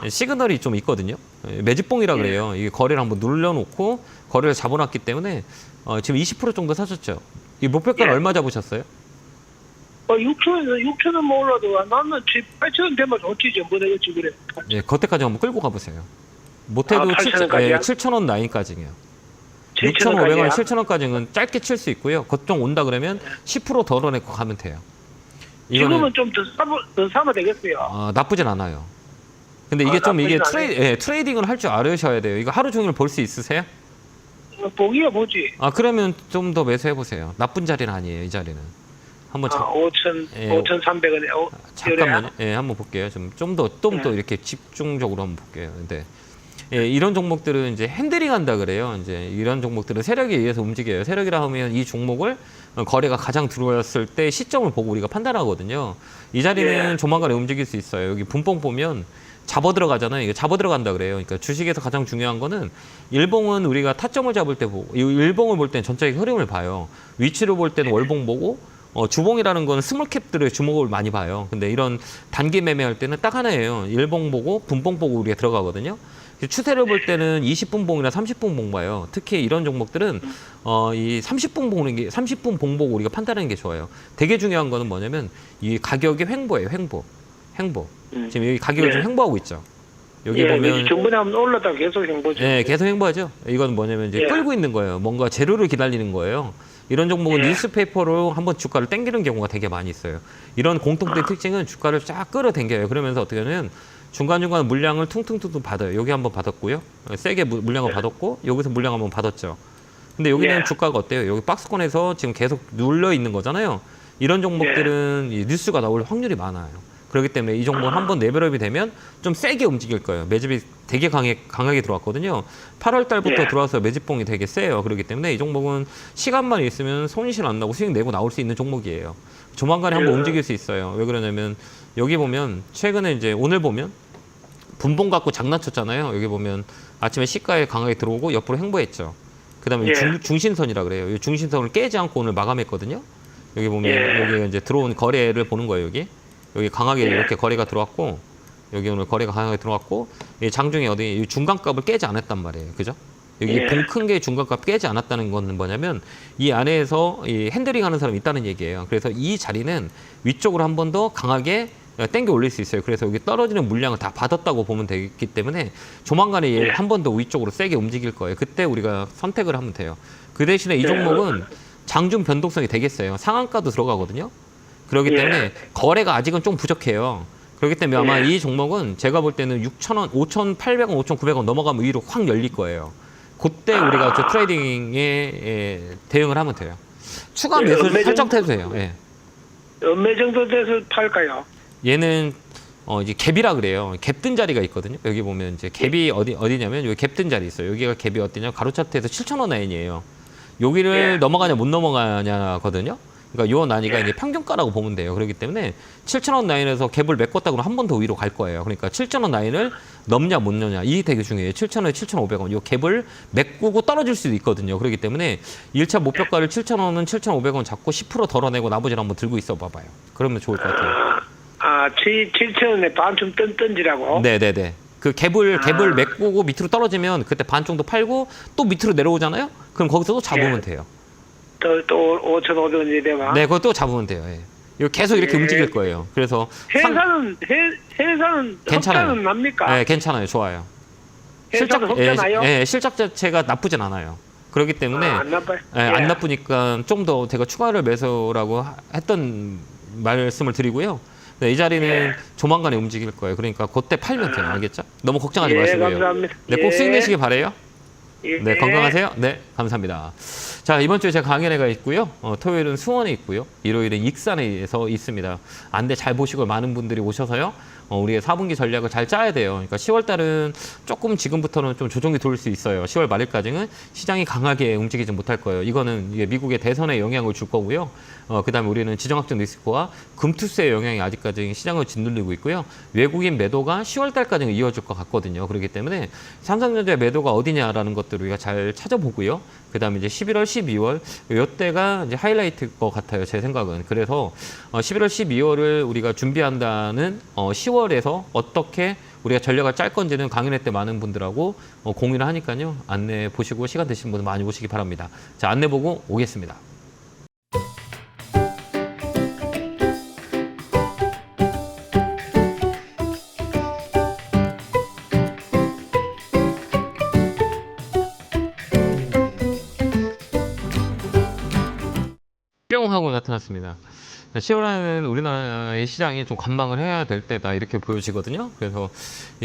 시그널이 좀 있거든요. 매집봉이라 그래요. 이게 거래를 한번 눌러놓고 거래를 잡아놨기 때문에 지금 20% 정도 사셨죠. 이 목표가는 얼마 잡으셨어요? 6,000원만 올라도 나는 8,000원 되면 좋지 전부 내겠지 그래. 예, 그때까지 한번 끌고 가보세요. 못해도 7,000원 라인까지요. 6,500원, 7,000원까지는 짧게 칠 수 있고요. 그쪽 온다 그러면 10% 덜어내고 가면 돼요. 지금은 좀 더 사면 되겠어요. 나쁘진 않아요. 근데 이게 좀 트레이딩을 할 줄 알으셔야 돼요. 이거 하루 종일 볼 수 있으세요? 보기야 보지. 그러면 좀 더 매수해 보세요. 나쁜 자리는 아니에요. 이 자리는. 한번 5,300원에. 잠깐만요. 예, 한번 볼게요. 좀 더 이렇게 집중적으로 한번 볼게요. 근데 이런 종목들은 이제 핸들링 한다 그래요. 이제 이런 종목들은 세력에 의해서 움직여요. 세력이라 하면 이 종목을 거래가 가장 들어왔을 때 시점을 보고 우리가 판단하거든요. 이 자리는 조만간에 움직일 수 있어요. 여기 분봉 보면 잡아 들어가잖아요. 이게 잡아 들어간다 그래요. 그러니까 주식에서 가장 중요한 거는 일봉은 우리가 타점을 잡을 때 보고, 이 일봉을 볼 때는 전체의 흐름을 봐요. 위치를 볼 때는 월봉 보고, 주봉이라는 거는 스몰캡들의 주목을 많이 봐요. 근데 이런 단기 매매할 때는 딱 하나예요. 일봉 보고 분봉 보고 우리가 들어가거든요. 추세를 볼 때는 20분 봉이나 30분 봉 봐요. 특히 이런 종목들은 이 30분 보는 게 30분 봉 보고 우리가 판단하는 게 좋아요. 되게 중요한 거는 뭐냐면 이 가격이 횡보예요. 횡보. 지금 여기 가격을 좀 횡보하고 있죠. 여기 보면 중간에 한번 올랐다 계속 행보죠. 네, 계속 횡보하죠. 이건 뭐냐면 이제 끌고 있는 거예요. 뭔가 재료를 기다리는 거예요. 이런 종목은 뉴스페이퍼로 한번 주가를 당기는 경우가 되게 많이 있어요. 이런 공통된 특징은 주가를 쫙 끌어당겨요. 그러면서 어떻게 하냐면 중간중간 물량을 퉁퉁퉁 받아요. 여기 한번 받았고요. 세게 물량을 받았고 여기서 물량 한번 받았죠. 근데 여기는 주가가 어때요? 여기 박스권에서 지금 계속 눌러 있는 거잖아요. 이런 종목들은 이 뉴스가 나올 확률이 많아요. 그렇기 때문에 이 종목은 한번 레벨업이 되면 좀 세게 움직일 거예요. 매집이 되게 강하게 들어왔거든요. 8월 달부터 들어와서 매집봉이 되게 세요. 그렇기 때문에 이 종목은 시간만 있으면 손실 안 나고 수익 내고 나올 수 있는 종목이에요. 조만간에 한번 움직일 수 있어요. 왜 그러냐면 여기 보면 최근에 이제 오늘 보면 분봉 갖고 장난쳤잖아요. 여기 보면 아침에 시가에 강하게 들어오고 옆으로 횡보했죠. 그다음에 중심선이라 그래요. 이 중심선을 깨지 않고 오늘 마감했거든요. 여기 보면 여기 이제 들어온 거래를 보는 거예요. 여기 강하게 이렇게 거래가 들어왔고 여기 오늘 거래가 강하게 들어왔고 이 장중에 어디 이 중간값을 깨지 않았단 말이에요. 그죠? 여기 봉 큰 게 중간값 깨지 않았다는 건 뭐냐면 이 안에서 이 핸들링 하는 사람이 있다는 얘기예요. 그래서 이 자리는 위쪽으로 한 번 더 강하게 땡겨 올릴 수 있어요. 그래서 여기 떨어지는 물량을 다 받았다고 보면 되기 때문에 조만간에 한 번 더 위쪽으로 세게 움직일 거예요. 그때 우리가 선택을 하면 돼요. 그 대신에 이 종목은 장중 변동성이 되게 세요. 상한가도 들어가거든요. 그렇기 때문에 거래가 아직은 좀 부족해요. 그렇기 때문에 아마 이 종목은 제가 볼 때는 6,000원, 5,800원, 5,900원 넘어가면 위로 확 열릴 거예요. 그때 우리가 저 트레이딩에 대응을 하면 돼요. 추가 매수를 살짝 해도 돼요. 얼마 정도 돼서 팔까요? 얘는 이제 갭이라 그래요. 갭 뜬 자리가 있거든요. 여기 보면 이제 갭이 어디냐면 여기 갭 뜬 자리 있어요. 여기가 갭이 어디냐? 가로 차트에서 7,000원 라인이에요. 여기를 넘어가냐 못 넘어가냐거든요. 그러니까 요 난이가 이제 평균가라고 보면 돼요. 그렇기 때문에 7,000원 라인에서 갭을 메꿨다 그러면 한 번 더 위로 갈 거예요. 그러니까 7,000원 라인을 넘냐 못 넘냐 이게 되게 중요해요. 7,000원에 7,500원 요 갭을 메꾸고 떨어질 수도 있거든요. 그렇기 때문에 1차 목표가를 7,000원은 7,500원 잡고 10% 덜어내고 나머지를 한번 들고 있어 봐봐요. 그러면 좋을 것 같아요. 7,000원에 반쯤 던지라고? 네네네. 그 갭을 메꾸고 밑으로 떨어지면 그때 반 정도 팔고 또 밑으로 내려오잖아요. 그럼 거기서 또 잡으면 돼요. 또 5,500원이 되면? 네, 그거 또 잡으면 돼요. 이거 계속 이렇게 움직일 거예요. 그래서 회사는 괜찮아요. 흑자는 납니까? 네, 괜찮아요. 좋아요. 회사는 흑자나요? 실적 자체가 나쁘진 않아요. 그렇기 때문에 안 나빠요? 안 나쁘니까 좀 더 제가 추가를 매수라고 했던 말씀을 드리고요. 네, 이 자리는 조만간에 움직일 거예요. 그러니까 그때 팔면 돼요. 알겠죠? 너무 걱정하지 마시고요. 감사합니다. 네, 꼭 수익 내시길 바라요. 예. 네, 건강하세요. 네, 감사합니다. 자, 이번 주에 제가 강연회가 있고요. 토요일은 수원에 있고요. 일요일은 익산에서 있습니다. 안대 잘 보시고 많은 분들이 오셔서요. 우리의 4분기 전략을 잘 짜야 돼요. 그러니까 10월 달은 조금 지금부터는 좀 조정이 돌 수 있어요. 10월 말일까지는 시장이 강하게 움직이지 못할 거예요. 이거는 이게 미국의 대선에 영향을 줄 거고요. 그다음에 우리는 지정학적 리스크와 금투세의 영향이 아직까지 시장을 짓누르고 있고요. 외국인 매도가 10월 달까지는 이어질 것 같거든요. 그렇기 때문에 삼성전자의 매도가 어디냐라는 것들을 우리가 잘 찾아보고요. 그다음에 이제 11월, 12월 이때가 이제 하이라이트일 것 같아요. 제 생각은. 그래서 11월, 12월을 우리가 준비한다는 10월에서 어떻게 우리가 전략을 짤 건지는 강연회 때 많은 분들하고 공유를 하니까요. 안내 보시고 시간 되시는 분들 많이 오시기 바랍니다. 자, 안내 보고 오겠습니다. 뿅 하고 나타났습니다. 10월에는 우리나라의 시장이 좀 관망을 해야 될 때다 이렇게 보여지거든요. 그래서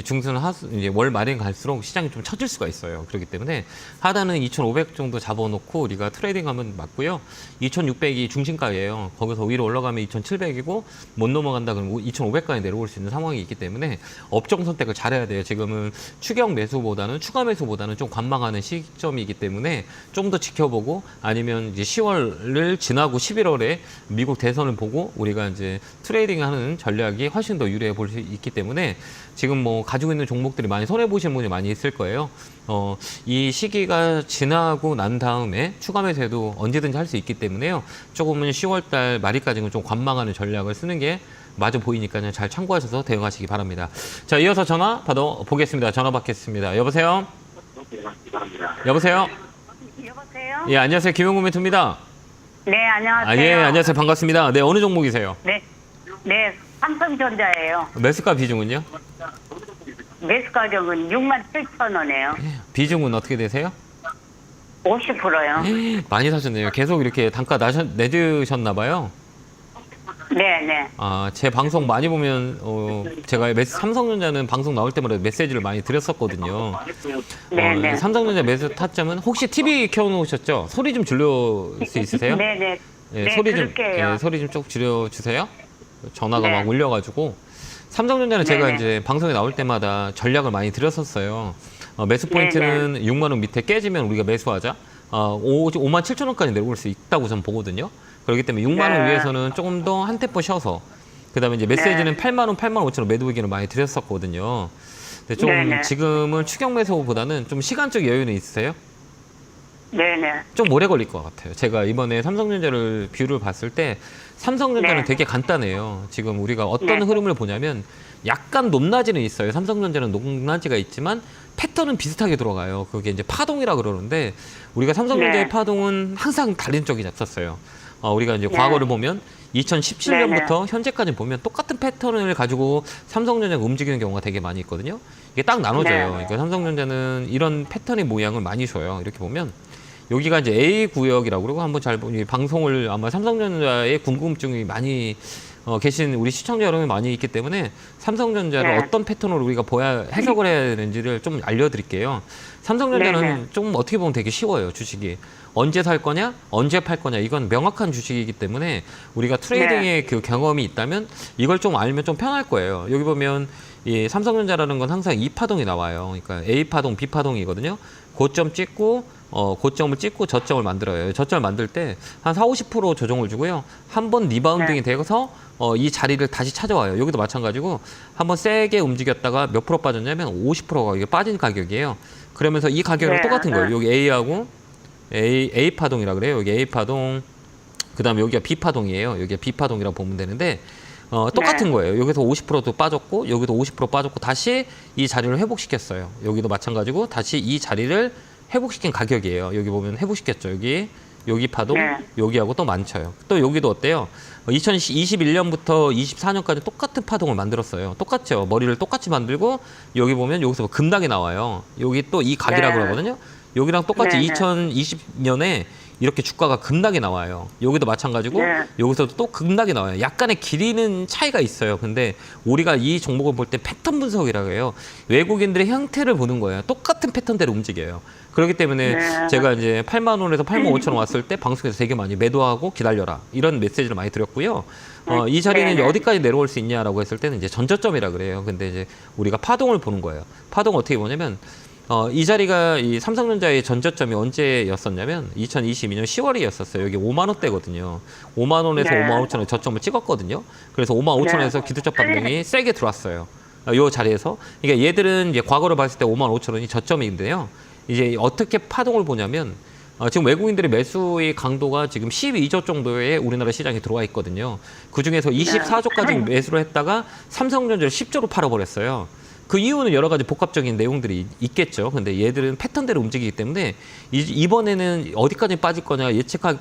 중순 하수 이제 월 말에 갈수록 시장이 좀 처질 수가 있어요. 그렇기 때문에 하단은 2,500 정도 잡아놓고 우리가 트레이딩하면 맞고요. 2,600이 중심가예요. 거기서 위로 올라가면 2,700이고 못 넘어간다 그러면 2,500까지 내려올 수 있는 상황이 있기 때문에 업종 선택을 잘해야 돼요. 지금은 추격 매수보다는 추가 매수보다는 좀 관망하는 시점이기 때문에 좀 더 지켜보고 아니면 이제 10월을 지나고 11월에 미국 대선을 보고 우리가 이제 트레이딩하는 전략이 훨씬 더 유리해 볼 수 있기 때문에 지금 뭐 가지고 있는 종목들이 많이 손해 보시는 분이 많이 있을 거예요. 이 시기가 지나고 난 다음에 추가 매수해도 언제든지 할 수 있기 때문에요. 조금은 10월달 말일까지는 좀 관망하는 전략을 쓰는 게 맞아 보이니까요. 잘 참고하셔서 대응하시기 바랍니다. 자, 이어서 전화 받아보겠습니다. 전화 받겠습니다. 여보세요? 여보세요? 여보세요? 예, 안녕하세요. 김용구 멘토입니다. 네, 안녕하세요. 아, 예, 안녕하세요. 반갑습니다. 네, 어느 종목이세요? 네, 삼성전자예요. 매수가 비중은요? 매수 가격은 67,000원이에요. 비중은 어떻게 되세요? 50%요. 많이 사셨네요. 계속 이렇게 단가 내주셨나 봐요. 네. 아, 제 방송 많이 보면 제가 삼성전자는 방송 나올 때마다 메시지를 많이 드렸었거든요. 네. 삼성전자 매수 타점은 혹시 TV 켜놓으셨죠? 소리 좀 줄일 수 있으세요? 네. 예, 네, 소리 좀 그럴게요. 소리 좀 쭉 줄여주세요. 전화가 네. 막 울려가지고 삼성전자는 제가 네네. 이제 방송에 나올 때마다 전략을 많이 드렸었어요. 매수 포인트는 6만 원 밑에 깨지면 우리가 매수하자. 5만 7천 원까지 내려올 수 있다고 저는 보거든요. 그렇기 때문에 6만 원 네. 위에서는 조금 더 한 템포 쉬어서 그다음에 이제 메시지는 8만 원, 8만 5천 원 매도 의견을 많이 드렸었거든요. 근데 좀 네네. 지금은 추격 매수보다는 좀 시간적 여유는 있으세요? 네네. 좀 오래 걸릴 것 같아요. 제가 이번에 삼성전자를 뷰를 봤을 때 삼성전자는 네. 되게 간단해요. 지금 우리가 어떤 네. 흐름을 보냐면 약간 높낮이는 있어요. 삼성전자는 높낮이가 있지만 패턴은 비슷하게 들어가요. 그게 이제 파동이라 그러는데 우리가 삼성전자의 네. 파동은 항상 다른 쪽이 잡혔어요. 우리가 이제 과거를 보면 2017년부터 현재까지 보면 똑같은 패턴을 가지고 삼성전자가 움직이는 경우가 되게 많이 있거든요. 이게 딱 나눠져요. 네. 그러니까 삼성전자는 이런 패턴의 모양을 많이 줘요. 이렇게 보면 여기가 이제 A 구역이라고 그러고 한번 잘 보니 방송을 아마 삼성전자의 궁금증이 많이 계신 우리 시청자 여러분이 많이 있기 때문에 삼성전자를 네. 어떤 패턴으로 우리가 해석을 해야 되는지를 좀 알려드릴게요. 삼성전자는 네. 좀 어떻게 보면 되게 쉬워요. 주식이. 언제 살 거냐, 언제 팔 거냐, 이건 명확한 주식이기 때문에 우리가 트레이딩의 그 경험이 있다면 이걸 좀 알면 좀 편할 거예요. 여기 보면 이 삼성전자라는 건 항상 2파동이 나와요. 그러니까 A파동, B파동이거든요. 고점 찍고 고점을 찍고 저점을 만들어요. 저점을 만들 때 한 40-50% 조정을 주고요. 한번 리바운딩이 돼서 이 자리를 다시 찾아와요. 여기도 마찬가지고 한번 세게 움직였다가 몇 프로 빠졌냐면 50%가 이게 빠진 가격이에요. 그러면서 이 가격은 네. 똑같은 거예요. 여기 A하고 A 파동이라 그래요. 여기 A 파동, 그다음에 여기가 B 파동이에요. 여기가 B 파동이라고 보면 되는데 똑같은 네. 거예요. 여기서 50%도 빠졌고 여기도 50% 빠졌고 다시 이 자리를 회복시켰어요. 여기도 마찬가지고 다시 이 자리를 회복시킨 가격이에요. 여기 보면 회복시켰죠. 여기 파동, 네. 여기하고 또 많쳐요. 또 여기도 어때요? 2021년부터 24년까지 똑같은 파동을 만들었어요. 똑같죠. 머리를 똑같이 만들고 여기 보면 여기서 급락이 나와요. 여기 또 이 각이라고 네. 그러거든요. 여기랑 똑같이 네, 네. 2020년에 이렇게 주가가 급락이 나와요. 여기도 마찬가지고 네. 여기서도 또 급락이 나와요. 약간의 길이는 차이가 있어요. 근데 우리가 이 종목을 볼 때 패턴 분석이라고 해요. 외국인들의 형태를 보는 거예요. 똑같은 패턴대로 움직여요. 그렇기 때문에 네. 제가 이제 8만 원에서 8만 5천 원 왔을 때 방송에서 되게 많이 매도하고 기다려라 이런 메시지를 많이 드렸고요. 이 자리는 이제 어디까지 내려올 수 있냐라고 했을 때는 이제 전저점이라 그래요. 근데 이제 우리가 파동을 보는 거예요. 파동 어떻게 보냐면 이 자리가 이 삼성전자의 전저점이 언제였었냐면 2022년 10월이었었어요. 여기 5만 원대거든요. 5만 원에서 네. 5만 5천 원 저점을 찍었거든요. 그래서 5만 5천 원에서 기술적 반등이 세게 들어왔어요. 이 자리에서. 그러니까 얘들은 이제 과거를 봤을 때 5만 5천 원이 저점인데요. 이제 어떻게 파동을 보냐면 지금 외국인들의 매수의 강도가 지금 12조 정도의 우리나라 시장에 들어와 있거든요. 그중에서 24조까지 매수를 했다가 삼성전자를 10조로 팔아버렸어요. 그 이유는 여러 가지 복합적인 내용들이 있겠죠. 근데 얘들은 패턴대로 움직이기 때문에 이번에는 어디까지 빠질 거냐 예측을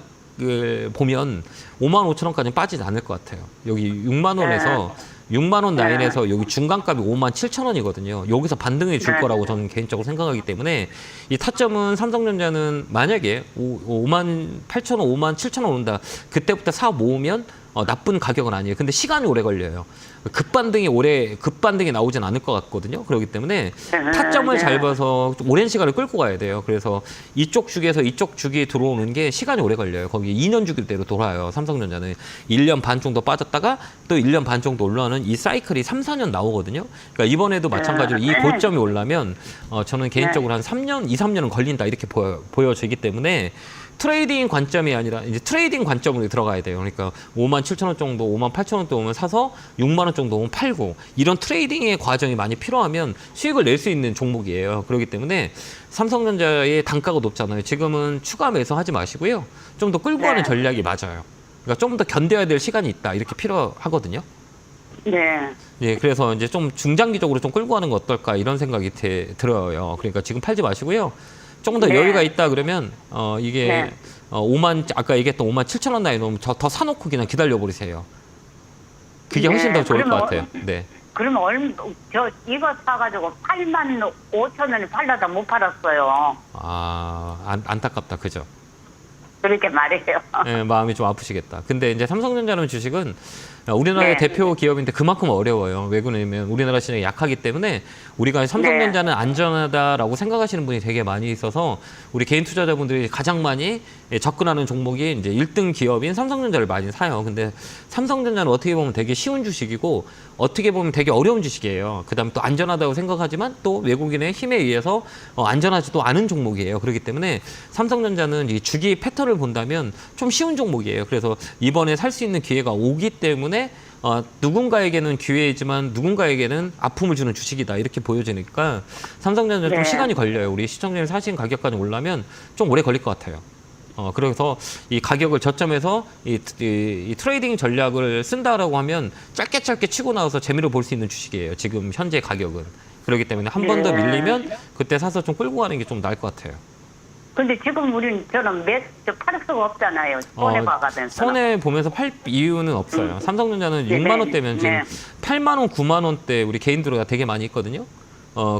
보면 5만 5천 원까지는 빠지지 않을 것 같아요. 여기 6만 원에서 6만 원 라인에서 여기 중간값이 5만 7천 원이거든요. 여기서 반등해 줄 거라고 저는 개인적으로 생각하기 때문에 이 타점은 삼성전자는 만약에 5만 8천 원, 5만 7천 원 온다. 그때부터 사 모으면 나쁜 가격은 아니에요. 근데 시간이 오래 걸려요. 급반등이 나오진 않을 것 같거든요. 그렇기 때문에 타점을 잘 봐서 좀 오랜 시간을 끌고 가야 돼요. 그래서 이쪽 주기에서 이쪽 주기에 들어오는 게 시간이 오래 걸려요. 거기 2년 주기대로 돌아요. 삼성전자는 1년 반 정도 빠졌다가 또 1년 반 정도 올라오는 이 사이클이 3, 4년 나오거든요. 그러니까 이번에도 마찬가지로 이 고점이 오려면 저는 개인적으로 한 3년, 2, 3년은 걸린다 이렇게 보여지기 때문에 트레이딩 관점이 아니라 이제 트레이딩 관점으로 들어가야 돼요. 그러니까 57,000원 정도, 58,000원대 오면 사서 6만 원 정도 오면 팔고 이런 트레이딩의 과정이 많이 필요하면 수익을 낼 수 있는 종목이에요. 그렇기 때문에 삼성전자의 단가가 높잖아요. 지금은 추가 매수하지 마시고요. 좀 더 끌고 가는 전략이 맞아요. 그러니까 좀 더 견뎌야 될 시간이 있다. 이렇게 필요하거든요. 네. 예, 그래서 이제 좀 중장기적으로 좀 끌고 가는 거 어떨까 이런 생각이 들어요. 그러니까 지금 팔지 마시고요. 조금 더 네. 여유가 있다 그러면 이게 네. 5만 아까 얘기했던 57,000원 나이 넘으면 더 사놓고 그냥 기다려 버리세요. 그게 훨씬 네, 더 좋을 것 그러면 같아요. 네. 그러면 이거 사가지고 85,000원에 팔려다 못 팔았어요. 안타깝다, 그죠? 그렇게 말해요. 네, 마음이 좀 아프시겠다. 근데 이제 삼성전자는 주식은 우리나라의 네. 대표 기업인데 그만큼 어려워요. 왜 그러냐면 우리나라 시장이 약하기 때문에 우리가 삼성전자는 안전하다라고 생각하시는 분이 되게 많이 있어서 우리 개인 투자자분들이 가장 많이 접근하는 종목이 이제 1등 기업인 삼성전자를 많이 사요. 근데 삼성전자는 어떻게 보면 되게 쉬운 주식이고 어떻게 보면 되게 어려운 주식이에요. 그다음에 또 안전하다고 생각하지만 또 외국인의 힘에 의해서 안전하지도 않은 종목이에요. 그렇기 때문에 삼성전자는 이 주기 패턴을 본다면 좀 쉬운 종목이에요. 그래서 이번에 살 수 있는 기회가 오기 때문에 누군가에게는 기회이지만 누군가에게는 아픔을 주는 주식이다 이렇게 보여지니까 삼성전자 좀 네. 시간이 걸려요. 우리 시청자님 사신 가격까지 올라면 좀 오래 걸릴 것 같아요. 그래서 이 가격을 저점에서 이 트레이딩 전략을 쓴다라고 하면 짧게 치고 나와서 재미를 볼 수 있는 주식이에요. 지금 현재 가격은. 그렇기 때문에 한 번 더 밀리면 그때 사서 좀 끌고 가는 게 좀 나을 것 같아요. 근데 지금 저는 팔을 수가 없잖아요. 손해 봐가면서. 손해 보면서 팔 이유는 없어요. 삼성전자는 네, 6만 원대면 지금 네. 8만 원, 9만 원대 우리 개인들가 되게 많이 있거든요.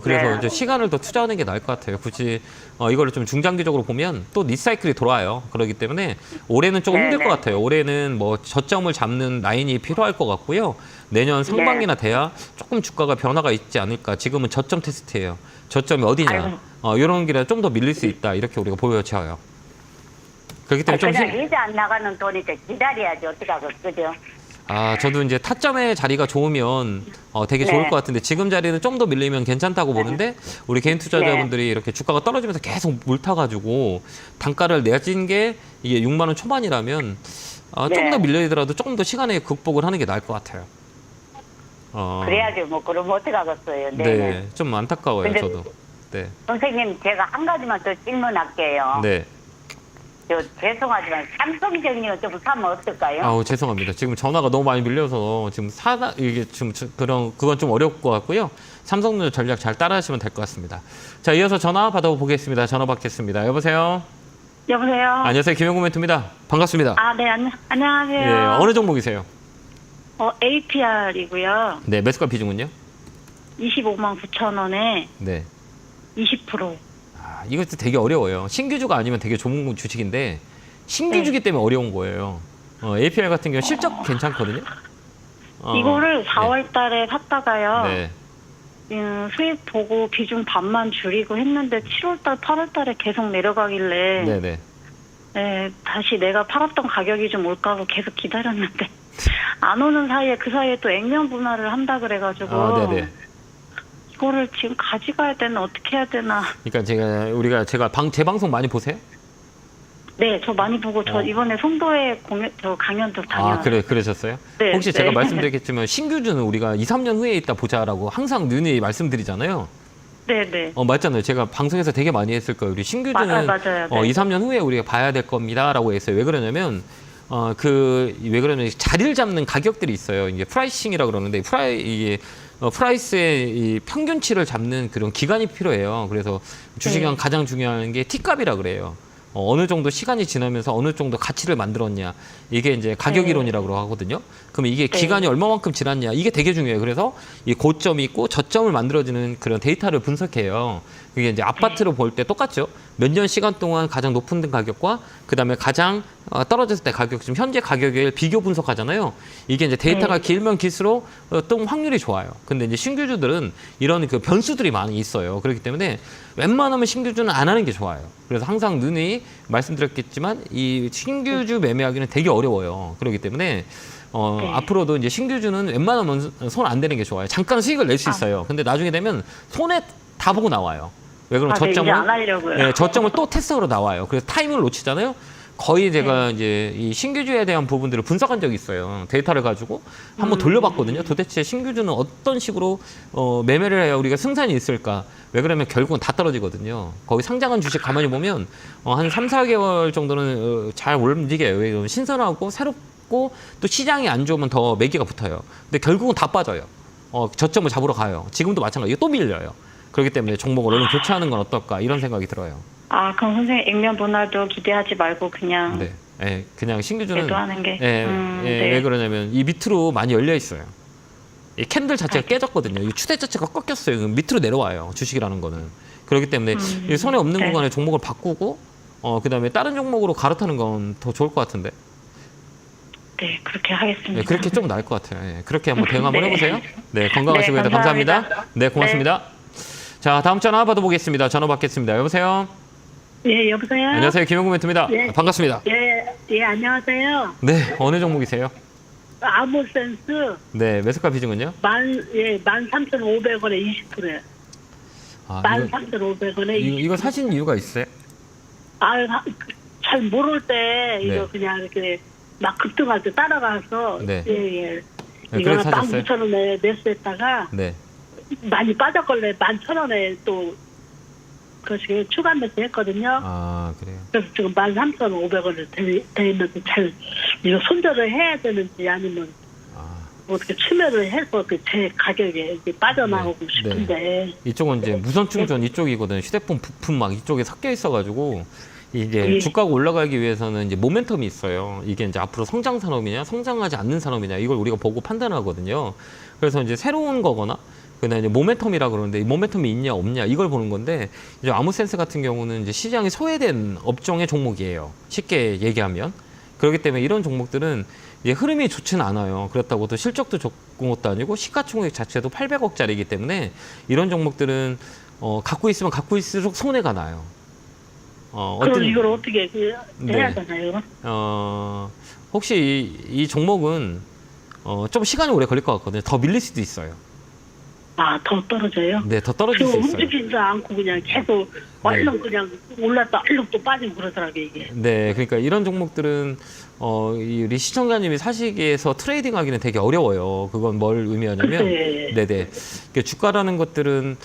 그래서 네. 이제 시간을 더 투자하는 게 나을 것 같아요. 굳이 이거를 좀 중장기적으로 보면 또 리사이클이 돌아요. 그렇기 때문에 올해는 조금 네, 힘들 네. 것 같아요. 올해는 뭐 저점을 잡는 라인이 필요할 것 같고요. 내년 상반기나 돼야 조금 주가가 변화가 있지 않을까. 지금은 저점 테스트예요. 저점이 어디냐. 이런 길에 좀 더 밀릴 수 있다. 이렇게 우리가 보여져요. 그렇기 때문에 좀 그냥 이제 안 나가는 돈이니까 기다려야지 어떡하고 그죠? 저도 이제 타점의 자리가 좋으면 되게 좋을 네. 것 같은데 지금 자리는 좀 더 밀리면 괜찮다고 보는데 우리 개인 투자자분들이 이렇게 주가가 떨어지면서 계속 물타가지고 단가를 내진 게 이게 6만 원 초반이라면 좀 더 밀려있더라도 조금 더 시간에 극복을 하는 게 나을 것 같아요. 그래야지 뭐 그럼 어떡하겠어요. 네, 좀 안타까워요, 근데- 저도. 네, 선생님 제가 한 가지만 더 질문할게요. 네. 죄송하지만 삼성전기는 좀 사면 어떨까요? 아우 죄송합니다. 지금 전화가 너무 많이 밀려서 지금 이게 좀 그건 좀 어려울 것 같고요. 삼성전자 전략 잘 따라하시면 될 것 같습니다. 자, 이어서 전화 받아보겠습니다. 전화 받겠습니다. 여보세요. 여보세요. 안녕하세요, 김영구 멘토입니다. 반갑습니다. 네, 안녕하세요. 예, 어느 종목이세요? APR이고요. 네, 매수가 비중은요? 25만 9천 원에 네. 20%. 이것도 되게 어려워요. 신규주가 아니면 되게 좋은 주식인데 신규주기 때문에 어려운 거예요. APR 같은 경우 실적 괜찮거든요. 이거를 4월 달에 샀다가요. 네. 수익 보고 비중 반만 줄이고 했는데 7월 달, 8월 달에 계속 내려가길래 네네. 네, 다시 내가 팔았던 가격이 좀 올까 하고 계속 기다렸는데 안 오는 사이에 그 사이에 또 액면 분할을 한다 그래가지고 네네. 이거를 지금 가져가야 되나 어떻게 해야 되나. 그러니까 제가 제 방송 많이 보세요? 네, 저 많이 보고 저 이번에 송도에 강연도 다녀왔어요. 그러셨어요? 네, 혹시 네. 제가 말씀드렸겠지만 신규주는 우리가 2, 3년 후에 있다 보자라고 항상 늘이 말씀드리잖아요. 네. 맞잖아요. 제가 방송에서 되게 많이 했을 거예요. 우리 신규주는 맞아요. 네. 2, 3년 후에 우리가 봐야 될 겁니다라고 했어요. 왜 그러냐면 왜 그러냐면 자리를 잡는 가격들이 있어요. 이게 프라이싱이라고 그러는데 이게 프라이스의 이 평균치를 잡는 그런 기간이 필요해요. 그래서 주식은 가장 중요한 게 T값이라 그래요. 어느 정도 시간이 지나면서 어느 정도 가치를 만들었냐. 이게 이제 가격 이론이라고 하거든요. 그러면 이게 기간이 얼마만큼 지났냐. 이게 되게 중요해요. 그래서 이 고점이 있고 저점을 만들어주는 그런 데이터를 분석해요. 그게 이제 아파트로 볼 때 똑같죠. 몇 년 시간 동안 가장 높은 가격과 그다음에 가장 떨어졌을 때 가격, 지금 현재 가격을 비교 분석하잖아요. 이게 이제 데이터가 길면 길수록 또 확률이 좋아요. 근데 이제 신규주들은 이런 그 변수들이 많이 있어요. 그렇기 때문에 웬만하면 신규주는 안 하는 게 좋아요. 그래서 항상 누누이 말씀드렸겠지만 이 신규주 매매하기는 되게 어려워요. 그렇기 때문에 앞으로도 이제 신규주는 웬만하면 손 안 대는 게 좋아요. 잠깐 수익을 낼 수 있어요. 근데 나중에 되면 손에 다 보고 나와요. 왜 그러면 아, 네, 이제 저점을 안 하려고요. 예, 저점을 또 테스트로 나와요. 그래서 타이밍을 놓치잖아요. 거의 제가 이제 이 신규주에 대한 부분들을 분석한 적이 있어요. 데이터를 가지고 한번 돌려봤거든요. 도대체 신규주는 어떤 식으로 매매를 해야 우리가 승산이 있을까? 왜 그러면 결국은 다 떨어지거든요. 거기 상장한 주식 가만히 보면 한 3, 4개월 정도는 잘 움직여요. 왜 그러면 신선하고 새롭고 또 시장이 안 좋으면 더 매기가 붙어요. 근데 결국은 다 빠져요. 저점을 잡으러 가요. 지금도 마찬가지예요. 또 밀려요. 그렇기 때문에 종목을 얼른 교체하는 건 어떨까 이런 생각이 들어요. 아, 그럼 선생님 액면 분할도 기대하지 말고 그냥 네, 예, 그냥 신규주는 매도하는 게. 왜 네. 그러냐면 이 밑으로 많이 열려 있어요. 이 캔들 자체가 깨졌거든요. 이 추세 자체가 꺾였어요. 밑으로 내려와요. 주식이라는 거는. 그렇기 때문에 이 손에 없는 네. 구간에 종목을 바꾸고 그다음에 다른 종목으로 갈아타는 건 더 좋을 것 같은데. 네, 그렇게 하겠습니다. 네, 그렇게 좀 나을 것 같아요. 예, 그렇게 한번 대응 한번 네. 해보세요. 네, 건강하시고 네, 감사합니다. 네, 고맙습니다. 자, 다음 전화 받아보겠습니다. 전화 받겠습니다. 여보세요. 예, 여보세요? 안녕하세요. 김영구 멘트입니다. 네. 반갑습니다. 예, 안녕하세요. 네, 어느 종목이세요? 아모센스 네, 매수가 비중은요? 13,500원에 20%예요. 아, 13,500원에 이거 사신 이유가 있어요? 잘 모를 때 이거 네. 그냥 이렇게 막 급등할 때 따라가서 네. 예. 네, 이거는 그래서 사셨어요? 19,000원에 매수했다가 네. 많이 빠졌걸래 11,000원에 또 그것이 추가 매수했거든요. 아, 그래요. 그래서 지금 13,500원에 돼 있는데 잘 이거 손절을 해야 되는지 아니면 아, 어떻게 추멸을 해서 그 제 가격에 이렇게 빠져나오고 네. 싶은데 이쪽은 이제 무선 충전 이쪽이거든. 휴대폰 부품 막 이쪽에 섞여 있어가지고 이제 예. 주가가 올라가기 위해서는 이제 모멘텀이 있어요. 이게 이제 앞으로 성장 산업이냐, 성장하지 않는 산업이냐 이걸 우리가 보고 판단하거든요. 그래서 이제 새로운 거거나 그다음에 이제 모멘텀이라 그러는데 이 모멘텀이 있냐 없냐 이걸 보는 건데 이제 아무센스 같은 경우는 이제 시장이 소외된 업종의 종목이에요. 쉽게 얘기하면 그렇기 때문에 이런 종목들은 이제 흐름이 좋지는 않아요. 그렇다고 또 실적도 좋은 것도 아니고 시가총액 자체도 800억짜리이기 때문에 이런 종목들은 갖고 있으면 갖고 있을수록 손해가 나요. 그럼 이걸 어떻게 해야 네. 되나요? 혹시 이 종목은 좀 시간이 오래 걸릴 것 같거든요. 더 밀릴 수도 있어요. 더 떨어져요? 네, 더 떨어질 수 있어요. 움직이지도 않고 그냥 계속 얼른 그냥 올랐다 얼른 또 빠지고 그러더라고요 이게. 네, 그러니까 이런 종목들은 우리 시청자님이 사시기에서 트레이딩하기는 되게 어려워요. 그건 뭘 의미하냐면, 그래. 네네, 그러니까 주가라는 것들은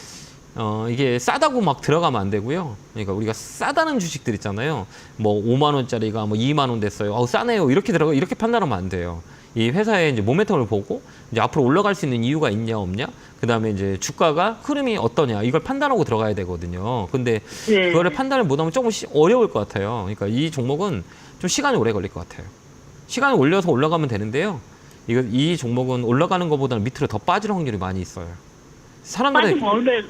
이게 싸다고 막 들어가면 안 되고요. 그러니까 우리가 싸다는 주식들 있잖아요. 뭐 5만 원짜리가 뭐 2만 원 됐어요. 싸네요. 이렇게 판단하면 안 돼요. 이 회사의 이제 모멘텀을 보고 이제 앞으로 올라갈 수 있는 이유가 있냐 없냐. 그다음에 이제 주가가 흐름이 어떠냐 이걸 판단하고 들어가야 되거든요. 근데 네. 그거를 판단을 못하면 조금 어려울 것 같아요. 그러니까 이 종목은 좀 시간이 오래 걸릴 것 같아요. 시간을 올려서 올라가면 되는데요. 이 종목은 올라가는 것보다는 밑으로 더 빠질 확률이 많이 있어요. 사람들의 빠지면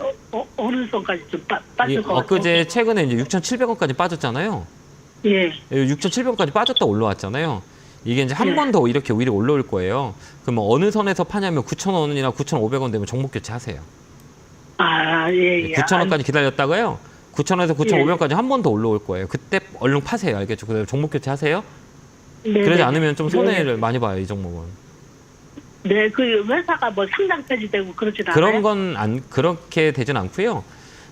어느 선까지 좀 빠질 것 같아요? 엊그제 최근에 이제 6,700원까지 빠졌잖아요. 예. 6,700원까지 빠졌다 올라왔잖아요. 이게 이제 한 번 더 이렇게 위로 올라올 거예요. 그러면 어느 선에서 파냐면 9,000원이나 9,500원 되면 종목 교체하세요. 예. 9,000원까지 기다렸다가요. 9,000원에서 9,500원까지 한 번 더 올라올 거예요. 그때 얼른 파세요. 알겠죠? 그다음에 종목 교체하세요. 네. 그러지 않으면 좀 손해를 많이 봐요. 이 종목은. 네, 그 회사가 뭐 상장 폐지되고 그러진 않아요? 그런 건 그렇게 되진 않고요.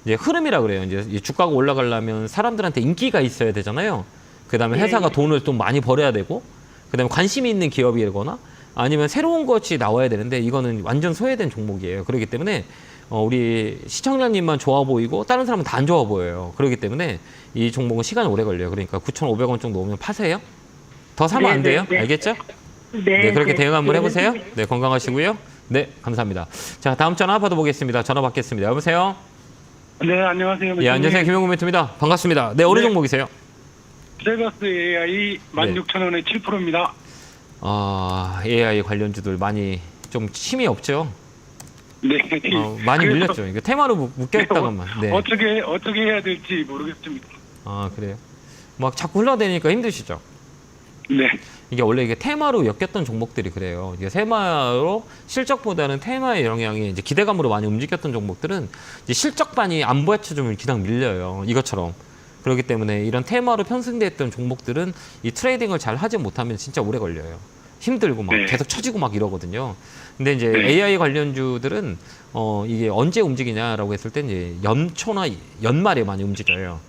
이제 흐름이라 그래요. 이제 이 주가가 올라가려면 사람들한테 인기가 있어야 되잖아요. 그다음에 회사가 돈을 좀 많이 벌어야 되고, 그다음에 관심이 있는 기업이거나 아니면 새로운 것이 나와야 되는데 이거는 완전 소외된 종목이에요. 그렇기 때문에 우리 시청자님만 좋아 보이고 다른 사람은 다 안 좋아 보여요. 그렇기 때문에 이 종목은 시간이 오래 걸려요. 그러니까 9,500원 정도 오면 파세요. 더 사면 안 돼요. 알겠죠? 네, 그렇게 대응 한번 해보세요. 네, 건강하시고요. 네, 감사합니다. 자, 다음 전화 받아보겠습니다. 전화 받겠습니다. 여보세요? 네, 안녕하세요. 예, 안녕하세요. 김영구 멘트입니다. 반갑습니다. 네, 어느 네. 종목이세요? 제가스 AI 16,000원에 7%입니다. AI 관련주들 많이 좀 힘이 없죠? 네. 많이 그래서 밀렸죠. 이거 테마로 묶여있다가만. 네. 어떻게 해야 될지 모르겠습니다. 그래요. 막 자꾸 흘러다니니까 힘드시죠? 네. 이게 원래 이게 테마로 엮였던 종목들이 그래요. 이게 테마로 실적보다는 테마의 영향이 이제 기대감으로 많이 움직였던 종목들은 이제 실적반이 안 받쳐주면 그냥 밀려요. 이것처럼. 그렇기 때문에 이런 테마로 편승됐던 종목들은 이 트레이딩을 잘 하지 못하면 진짜 오래 걸려요. 힘들고 막 네. 계속 처지고 막 이러거든요. 근데 이제 네. AI 관련주들은 이게 언제 움직이냐라고 했을 때 이제 연초나 연말에 많이 움직여요.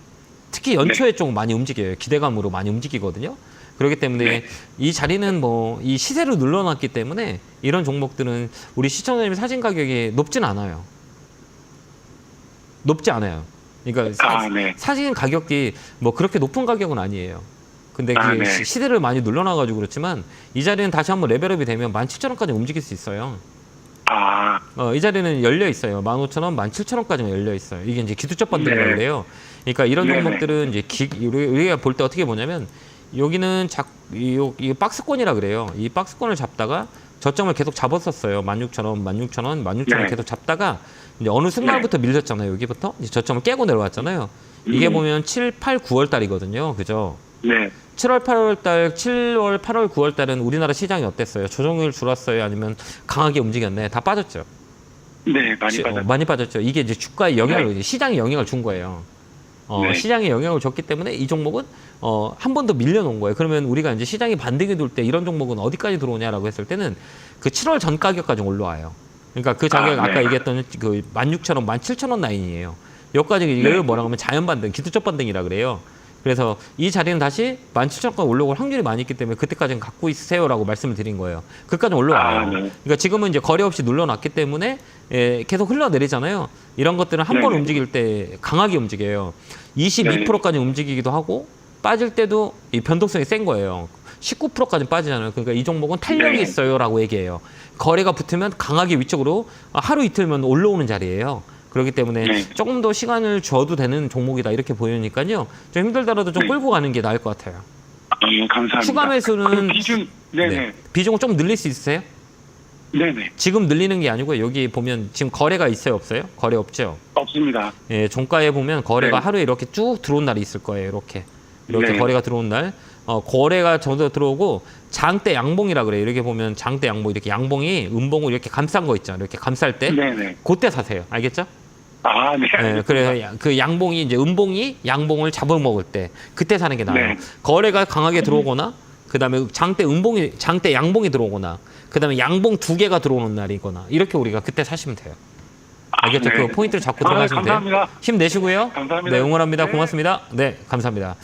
특히 연초에 좀 많이 움직여요. 기대감으로 많이 움직이거든요. 그렇기 때문에 네. 이 자리는 뭐 이 시세로 눌러놨기 때문에 이런 종목들은 우리 시청자님 사진 가격이 높진 않아요. 높지 않아요. 그러니까 네. 사진 가격이 뭐 그렇게 높은 가격은 아니에요. 근데 그게 네. 시대를 많이 눌러놔가지고 그렇지만 이 자리는 다시 한번 레벨업이 되면 17,000원까지 움직일 수 있어요. 이 자리는 열려 있어요. 15,000원, 17,000원까지는 열려 있어요. 이게 이제 기술적 반등이라고 네. 그래요. 그러니까 이런 네네. 종목들은 이제 우리가 볼 때 어떻게 보냐면 여기는 이 박스권이라 그래요. 이 박스권을 잡다가 저점을 계속 잡았었어요. 16,000원, 16,000원, 16,000원 네. 계속 잡다가 이제 어느 순간부터 밀렸잖아요. 여기부터 이제 저점을 깨고 내려왔잖아요. 이게 보면 7, 8, 9월 달이거든요. 그죠? 네. 7월, 8월 달, 7월, 8월, 9월 달은 우리나라 시장이 어땠어요? 조정률 줄었어요? 아니면 강하게 움직였네? 다 빠졌죠. 네, 많이 받았. 많이 빠졌죠. 이게 이제 주가에 영향을, 네. 시장에 영향을 준 거예요. 네. 시장에 영향을 줬기 때문에 이 종목은 한 번 더 밀려놓은 거예요. 그러면 우리가 이제 시장이 반등이 돌 때 이런 종목은 어디까지 들어오냐라고 했을 때는 그 7월 전 가격까지 올라와요. 그러니까 그 가격 네. 아까 얘기했던 그 16,000원, 17,000원 라인이에요. 여기까지 이걸 네. 뭐라고 하면 자연 반등, 기술적 반등이라 그래요. 그래서 이 자리는 다시 17,000원까지 올라올 확률이 많이 있기 때문에 그때까지는 갖고 있으세요라고 말씀을 드린 거예요. 그까지 올라와요. 네. 그러니까 지금은 이제 거래 없이 눌러놨기 때문에 계속 흘러내리잖아요. 이런 것들은 한 번 네네. 움직일 때 강하게 움직여요. 22%까지 움직이기도 하고 빠질 때도 이 변동성이 센 거예요. 19%까지 빠지잖아요. 그러니까 이 종목은 탄력이 네. 있어요라고 얘기해요. 거래가 붙으면 강하게 위쪽으로 하루 이틀면 올라오는 자리예요. 그렇기 때문에 네. 조금 더 시간을 줘도 되는 종목이다 이렇게 보이니까요. 좀 힘들더라도 좀 네. 끌고 가는 게 나을 것 같아요. 감사합니다. 추가 매수는 그럼 비중, 네네. 네. 비중을 좀 늘릴 수 있으세요? 네네. 지금 늘리는 게 아니고 여기 보면 지금 거래가 있어요, 없어요? 거래 없죠. 없습니다. 예, 종가에 보면 거래가 네. 하루에 이렇게 쭉 들어온 날이 있을 거예요. 이렇게 네. 거래가 들어온 날, 거래가 저도 들어오고 장대 양봉이라 그래요. 이렇게 보면 장대 양봉 이렇게 양봉이 음봉을 이렇게 감싼 거 있잖아요. 이렇게 감쌀 때 네네. 그때 사세요. 알겠죠? 네. 예, 그래서 그 양봉이 이제 음봉이 양봉을 잡아먹을 때 그때 사는 게 나아요. 네. 거래가 강하게 들어오거나 그다음에 장대 양봉이 들어오거나 그다음에 양봉 두 개가 들어오는 날이거나 이렇게 우리가 그때 사시면 돼요. 알겠죠? 네. 그 포인트를 잡고 들어가시면 돼요. 감사합니다. 힘내시고요. 감사합니다. 네, 응원합니다. 네. 고맙습니다. 네, 감사합니다.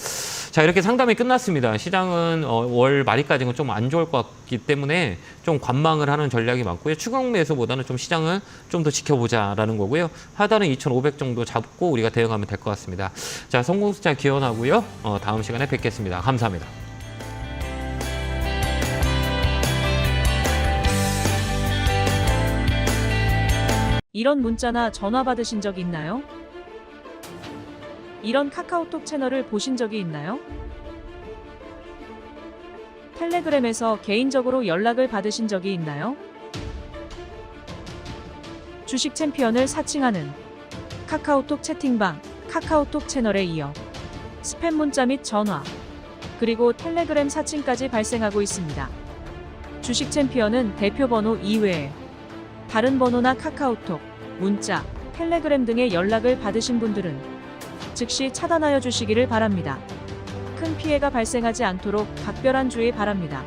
자, 이렇게 상담이 끝났습니다. 시장은 월 말일까지는 좀 안 좋을 것 같기 때문에 좀 관망을 하는 전략이 많고요. 추격 매수보다는 좀 시장을 좀 더 지켜보자라는 거고요. 하단은 2,500 정도 잡고 우리가 대응하면 될 것 같습니다. 자, 성공 숫자 기원하고요. 다음 시간에 뵙겠습니다. 감사합니다. 이런 문자나 전화 받으신 적 있나요? 이런 카카오톡 채널을 보신 적이 있나요? 텔레그램에서 개인적으로 연락을 받으신 적이 있나요? 주식 챔피언을 사칭하는 카카오톡 채팅방, 카카오톡 채널에 이어 스팸 문자 및 전화, 그리고 텔레그램 사칭까지 발생하고 있습니다. 주식 챔피언은 대표 번호 이외에 다른 번호나 카카오톡, 문자, 텔레그램 등의 연락을 받으신 분들은 즉시 차단하여 주시기를 바랍니다. 큰 피해가 발생하지 않도록 각별한 주의 바랍니다.